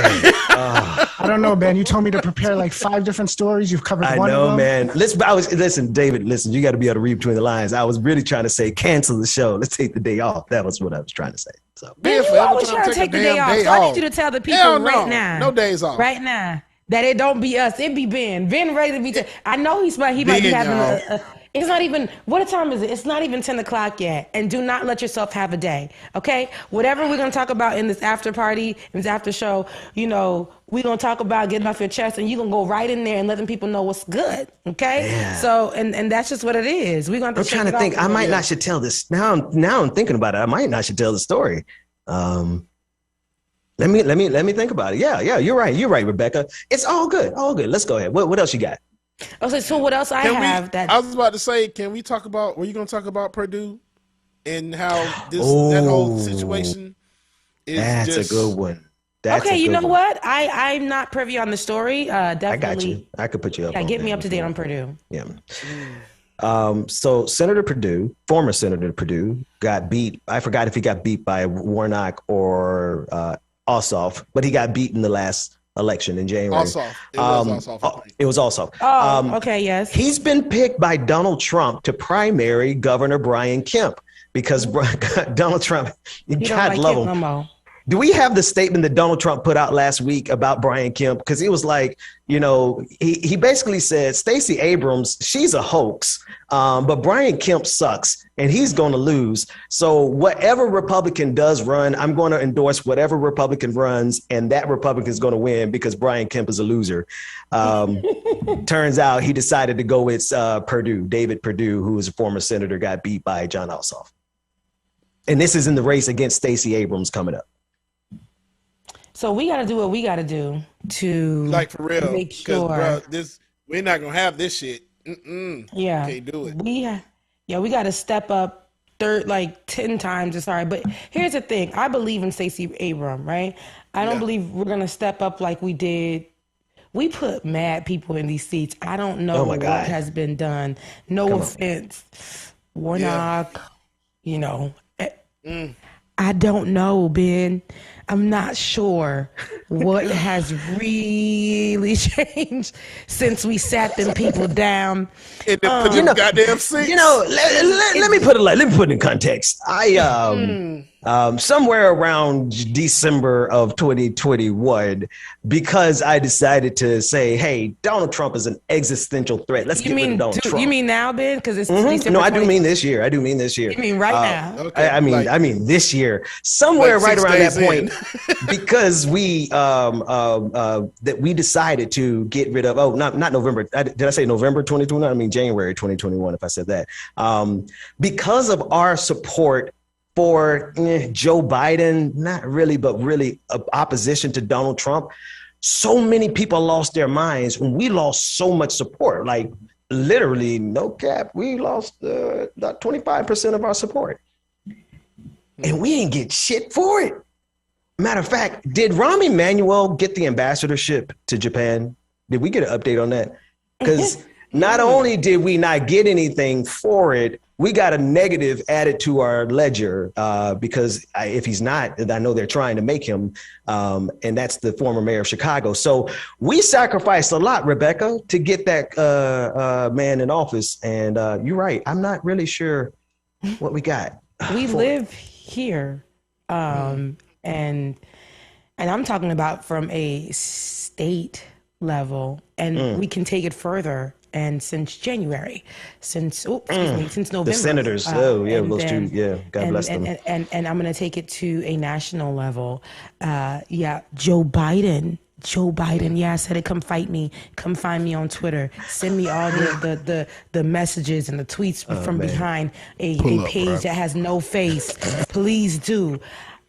I don't know, man. You told me to prepare like 5 different stories. You've covered I one know, of them. man. Listen, David. Listen, you got to be able to read between the lines. I was really trying to say cancel the show. Let's take the day off. That was what I was trying to say. So Man, you always trying to take the day off. So I need you to tell the people Hell no. right now. No days off. Right now. That it don't be us. It be Ben. Ben ready to be. I know he might be having it's not even, what time is it? It's not even 10 o'clock yet. And do not let yourself have a day. Okay? Whatever we're going to talk about in this after party, in this after show, we're going to talk about getting off your chest, and you're going to go right in there and letting people know what's good. Okay? Yeah. So, and that's just what it is. We're going to I'm trying to think. I might not should tell this. Now I'm thinking about it. I might not should tell the story. Let me think about it. Yeah, you're right, Rebecca. It's all good. Let's go ahead. What else you got? Okay, so what else I was about to say, can we talk about, were you going to talk about Perdue and how that whole situation is That's a good one. Okay, you know what? I'm not privy on the story. Definitely. I got you. I could put you up. Yeah, on get that me up to date before. on Perdue. Yeah. So Senator Perdue, former Senator Perdue, got beat. I forgot if he got beat by Warnock or Ossoff, but he got beat in the last election in January. Ossoff. It was Ossoff. Oh, okay, yes. He's been picked by Donald Trump to primary Governor Brian Kemp because Donald Trump, You don't God like love Kemp him. no more. Do we have the statement that Donald Trump put out last week about Brian Kemp? Because he was like, he basically said, Stacey Abrams, she's a hoax, but Brian Kemp sucks and he's going to lose. So whatever Republican does run, I'm going to endorse whatever Republican runs, and that Republican is going to win because Brian Kemp is a loser. Turns out he decided to go with Perdue, David Perdue, who was a former senator, got beat by John Ossoff. And this is in the race against Stacey Abrams coming up. So we got to do what we got to do to for real, make sure. Bro, we're not going to have this shit. Yeah. Can't do it. We got to step up 10 times. Sorry. But here's the thing. I believe in Stacey Abrams, right? I don't believe we're going to step up like we did. We put mad people in these seats. I don't know what has been done. No offense. Warnock, I don't know, Ben. I'm not sure what has really changed since we sat them people down. Goddamn seats. Let me put it in context. Somewhere around December of 2021, because I decided to say, hey, Donald Trump is an existential threat. Let's get rid of Donald Trump. You mean now, Ben? Because it's No, I do mean this year. You mean right now? Okay. I mean this year. Somewhere right around that point, because we that we decided to get rid of. Not November. Did I say November 2021? I mean January 2021. If I said that, because of our support for Joe Biden, not really, but really opposition to Donald Trump, so many people lost their minds when we lost so much support. Like literally, no cap, we lost about 25% of our support. And we didn't get shit for it. Matter of fact, did Rahm Emanuel get the ambassadorship to Japan? Did we get an update on that? Because not only did we not get anything for it, we got a negative added to our ledger because if he's not, I know they're trying to make him, and that's the former mayor of Chicago. So we sacrificed a lot, Rebecca, to get that man in office. And you're right. I'm not really sure what we got. We live here, and I'm talking about from a state level, and we can take it further. And since January, since November. The senators, those two, God bless them. And I'm going to take it to a national level. Joe Biden, I said it, come fight me. Come find me on Twitter. Send me all the messages and the tweets from behind a page that has no face. Please do.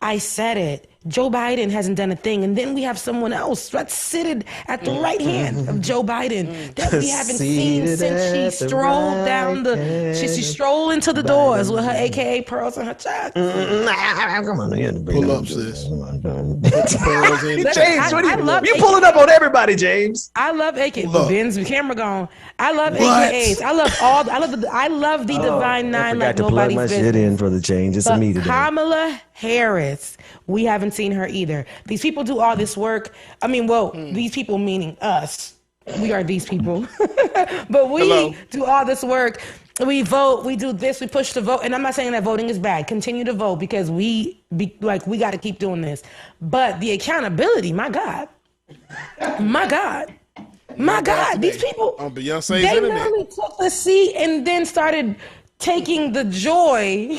I said it. Joe Biden hasn't done a thing. And then we have someone else that's seated at the right hand of Joe Biden that we haven't seen since she strolled down she strolled into the doors with her AKA pearls in her chest. Come on, pull up, sis. James, you pulling up on everybody, James. I love AKAs. Ben's camera gone. I love AKAs. I love the Divine Nine like nobody's business. Shit in for the change. It's a me today. Kamala Harris. We haven't seen her either. These people do all this work. I mean, these people meaning us. We are these people. But we do all this work. We vote. We do this. We push the vote. And I'm not saying that voting is bad. Continue to vote because we got to keep doing this. But the accountability, my God. These people, on Beyonce's they internet. literally took the seat and then started taking the joy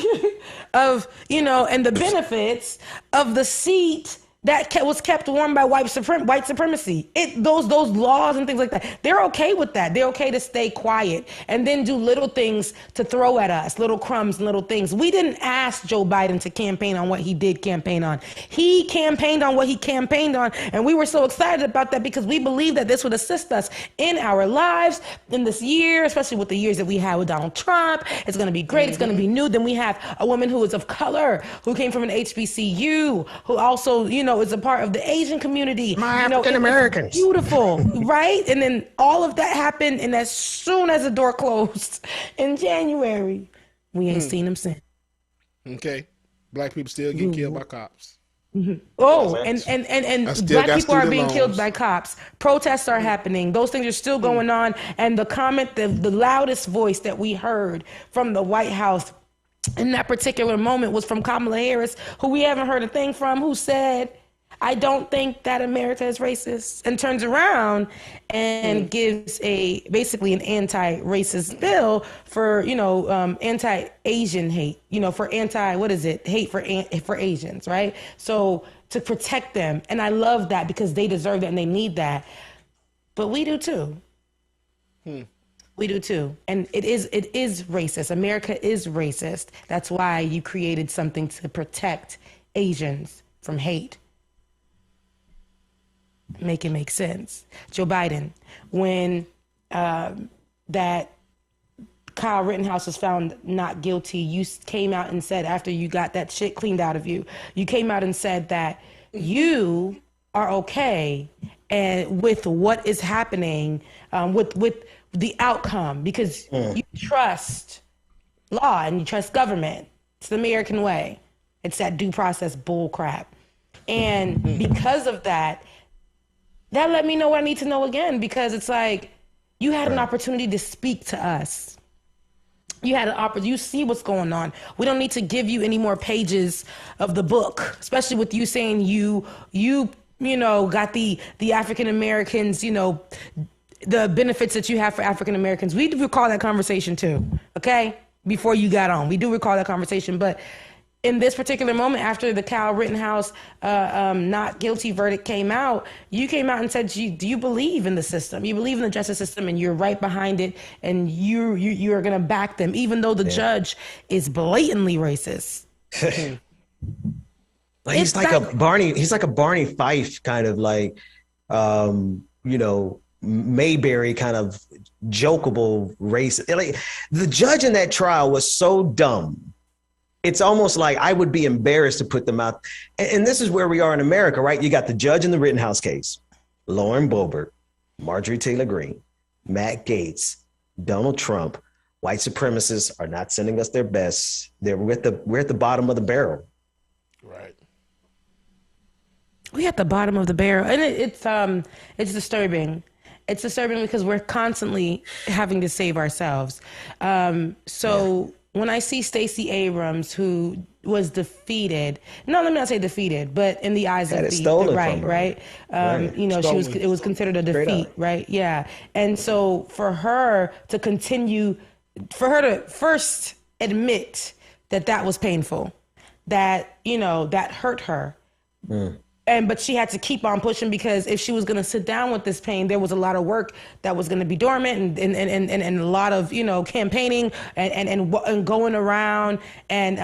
of, and the benefits of the seat that was kept warm by white supremacy. Those laws and things like that, they're okay with that. They're okay to stay quiet and then do little things to throw at us, little crumbs and little things. We didn't ask Joe Biden to campaign on what he did campaign on. He campaigned on what he campaigned on, and we were so excited about that because we believed that this would assist us in our lives in this year, especially with the years that we had with Donald Trump. It's going to be great. It's going to be new. Then we have a woman who is of color, who came from an HBCU, who also, is a part of the Asian community. African Americans. Beautiful, right? And then all of that happened, and as soon as the door closed in January, we ain't seen them since. Okay. Black people still getting killed by cops. Oh, and black people are being killed by cops. Protests are happening. Those things are still going on. And the loudest voice that we heard from the White House in that particular moment was from Kamala Harris, who we haven't heard a thing from, who said, I don't think that America is racist, and turns around and gives basically an anti-racist bill for, anti-Asian hate, for hate for Asians, right? So to protect them. And I love that because they deserve that and they need that. But we do too. We do too. And it is racist. America is racist. That's why you created something to protect Asians from hate. Make it make sense. Joe Biden, when that Kyle Rittenhouse was found not guilty, you came out and said, after you got that shit cleaned out of you, you came out and said that you are okay and with what is happening, with the outcome, because you trust law and you trust government. It's the American way. It's that due process bull crap. And because of that, that let me know what I need to know again, because it's like you had an opportunity to speak to us. You had an opportunity. You see what's going on. We don't need to give you any more pages of the book, especially with you saying you got the African Americans, the benefits that you have for African Americans. We do recall that conversation too, okay? Before you got on, we do recall that conversation. But in this particular moment, after the Kyle Rittenhouse not guilty verdict came out, you came out and said, do you believe in the system? You believe in the justice system, and you're right behind it, and you're going to back them, even though the judge is blatantly racist. He's like a Barney Fife kind of like, Mayberry kind of jokeable racist. Like, the judge in that trial was so dumb. It's almost like I would be embarrassed to put them out. And this is where we are in America, right? You got the judge in the Rittenhouse case, Lauren Boebert, Marjorie Taylor Greene, Matt Gaetz, Donald Trump. White supremacists are not sending us their best. We're at the bottom of the barrel. Right. We're at the bottom of the barrel. And it's disturbing. It's disturbing because we're constantly having to save ourselves. When I see Stacey Abrams, who was defeated, let me not say defeated, but in the eyes of the right. It was considered a defeat, right? Yeah. And so for her to first admit that was painful, that hurt her. But she had to keep on pushing, because if she was going to sit down with this pain, there was a lot of work that was going to be dormant, and a lot of, campaigning and going around and,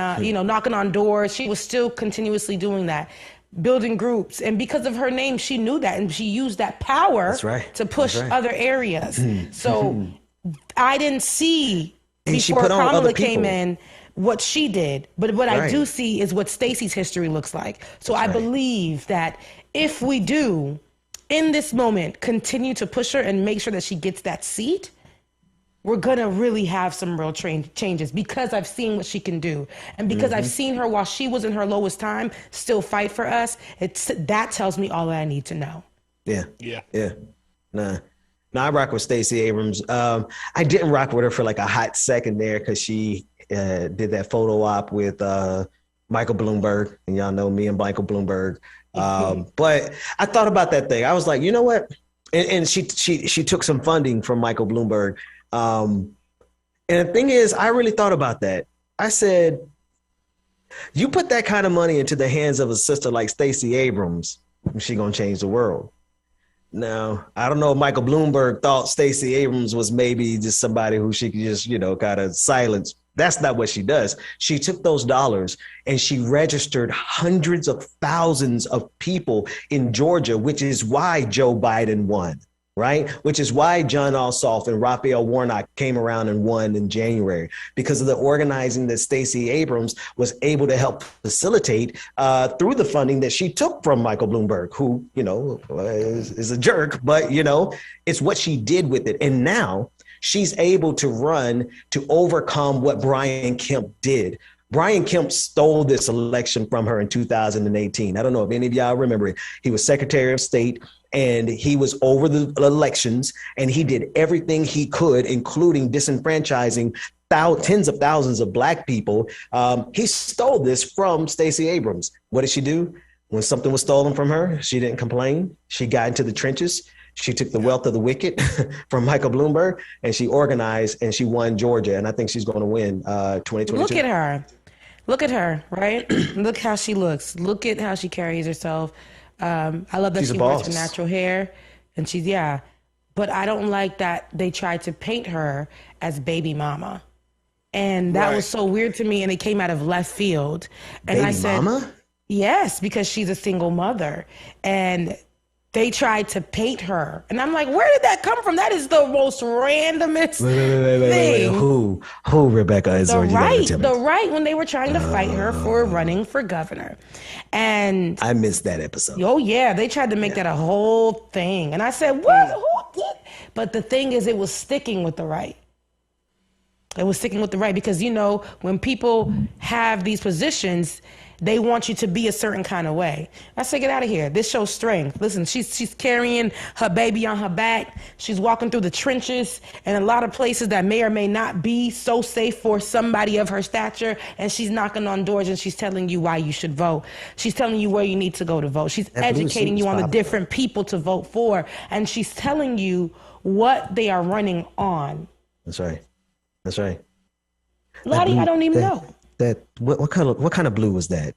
knocking on doors. She was still continuously doing that, building groups. And because of her name, she knew that, and she used that power to push other areas. So I didn't see before Kamala came in what she did, but what I do see is what Stacey's history looks like. So I believe that if we do, in this moment, continue to push her and make sure that she gets that seat, we're gonna really have some real changes, because I've seen what she can do, and because I've seen her while she was in her lowest time still fight for us. That tells me all that I need to know. Yeah. Nah, I rock with Stacey Abrams. I didn't rock with her for like a hot second there, because she did that photo op with Michael Bloomberg, and y'all know me and Michael Bloomberg. But I thought about that thing. I was like, you know what? And she took some funding from Michael Bloomberg. And the thing is, I really thought about that. I said, you put that kind of money into the hands of a sister like Stacey Abrams, she gonna change the world. Now, I don't know if Michael Bloomberg thought Stacey Abrams was maybe just somebody who she could just, kind of silence. That's not what she does. She took those dollars and she registered hundreds of thousands of people in Georgia, which is why Joe Biden won, right? Which is why John Ossoff and Raphael Warnock came around and won in January, because of the organizing that Stacey Abrams was able to help facilitate through the funding that she took from Michael Bloomberg, who, is a jerk, but, it's what she did with it. And now she's able to run to overcome what Brian Kemp did. Brian Kemp stole this election from her in 2018. I don't know if any of y'all remember it. He was Secretary of State, and he was over the elections, and he did everything he could, including disenfranchising tens of thousands of black people. He stole this from Stacey Abrams. What did she do? When something was stolen from her, she didn't complain. She got into the trenches. She took the wealth of the wicked from Michael Bloomberg, and she organized and she won Georgia. And I think she's going to win 2022. Look at her. Look at her, right? Look how she looks. Look at how she carries herself. I love that she wears her natural hair. And but I don't like that they tried to paint her as baby mama. And that was so weird to me, and it came out of left field. And baby I said, mama? Yes, because she's a single mother. And they tried to paint her. And I'm like, where did that come from? That is the most randomest thing. Who, Rebecca? Is the right when they were trying to fight her for running for governor. And I missed that episode. Oh, yeah. They tried to make that a whole thing. And I said, what? Who did? But the thing is, it was sticking with the right. It was sticking with the right because, when people have these positions, they want you to be a certain kind of way. I say, get out of here. This shows strength. Listen, she's carrying her baby on her back. She's walking through the trenches and a lot of places that may or may not be so safe for somebody of her stature. And she's knocking on doors and she's telling you why you should vote. She's telling you where you need to go to vote. She's educating you on the different people to vote for. And she's telling you what they are running on. That's right. That's right. Lottie, I don't even know. What kind of blue was that?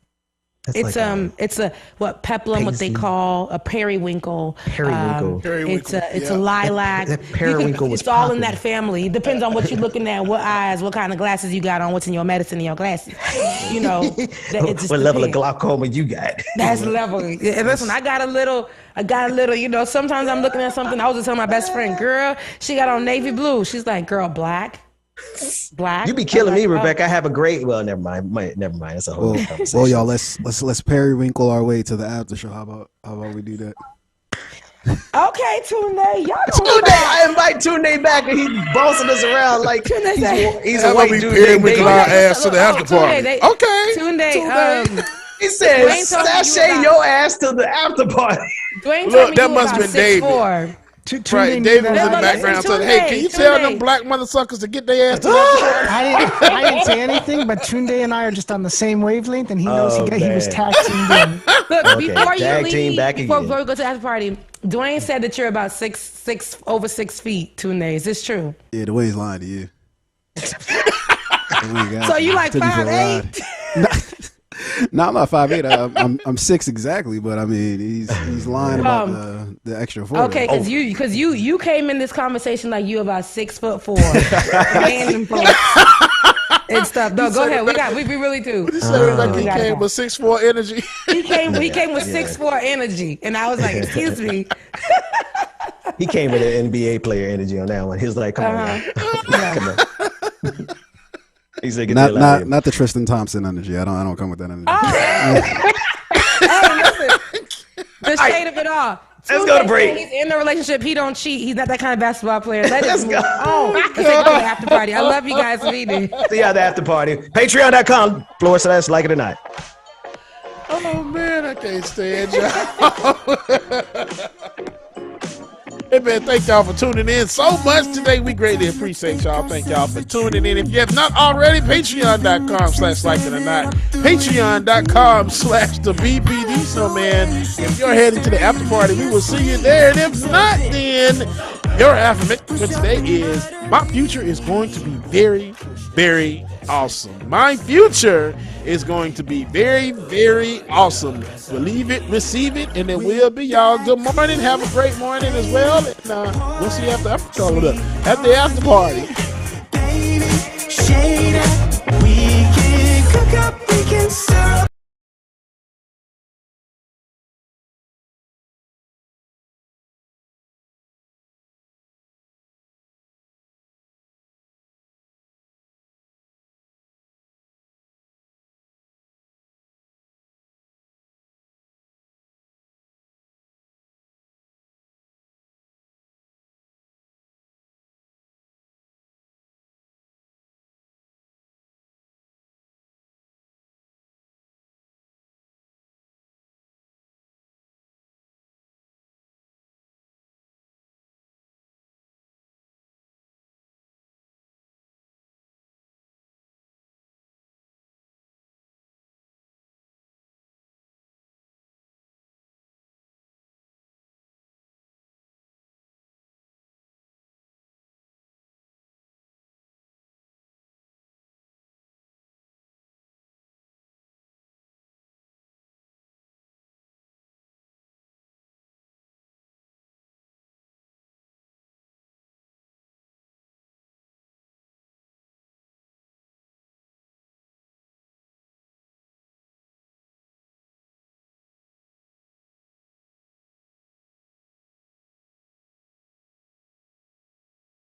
That's it's a peplum, what they call a periwinkle. It's a lilac. That periwinkle was it's all in that family. It depends on what you're looking at, what eyes, what kind of glasses you got on, what's in your medicine in your glasses. What level of glaucoma you got? That's level. Listen, I got a little. Sometimes I'm looking at something. I was just telling my best friend, girl, she got on navy blue. She's like, girl, black. You be killing me, Rebecca. I have a great. Well, never mind. It's a whole conversation. Well, y'all, let's periwinkle our way to the after show. How about we do that? Okay, Tunde. I invite Tunde back, and he's bossing us around like he's a white dude. Periwinkle our ass to the after party. Okay, Tunde. He said, "Sashay your ass to the after party." Look, that must have been David. Right, David was in the background saying, "Hey, can you tell them black motherfuckers to get their ass to the I didn't say anything, but Tunde and I are just on the same wavelength, and he knows he was tag teamed in. Look, before you leave, before we go to the after party, Dwayne said that you're about over 6 feet, Tunde. Is this true? Yeah, Dwayne's lying to you. So you like 5'8"? No, I'm not 5'8". I'm 6 exactly, but I mean he's lying about the extra 4. Okay, because you came in this conversation like you about 6'4", random folks and stuff. No, go ahead. We really do. He said like he came with 6'4" energy. He came with 6'4" energy, and I was like, excuse me. He came with an NBA player energy on that one. He was like, come on, come on. He said, not the Tristan Thompson energy. I don't come with that energy. Hey, listen, the shade of it all. Let's go to break. He's in the relationship. He don't cheat. He's not that kind of basketball player. Let's go. Let's take it to the after party. I love you guys for meeting. See you at the after party. Patreon.com / like it or not. Oh man, I can't stand y'all. Hey man, thank y'all for tuning in so much today. We greatly appreciate y'all. Thank y'all for tuning in. If you have not already, patreon.com / like it or not. Patreon.com / the BPD show, man. If you're heading to the after party, we will see you there. And if not, then your affirmation for today is my future is going to be very, very awesome. My future is going to be very, very awesome. Believe it, receive it, and it will be, y'all. Good morning. Have a great morning as well. And we'll see you after the after party.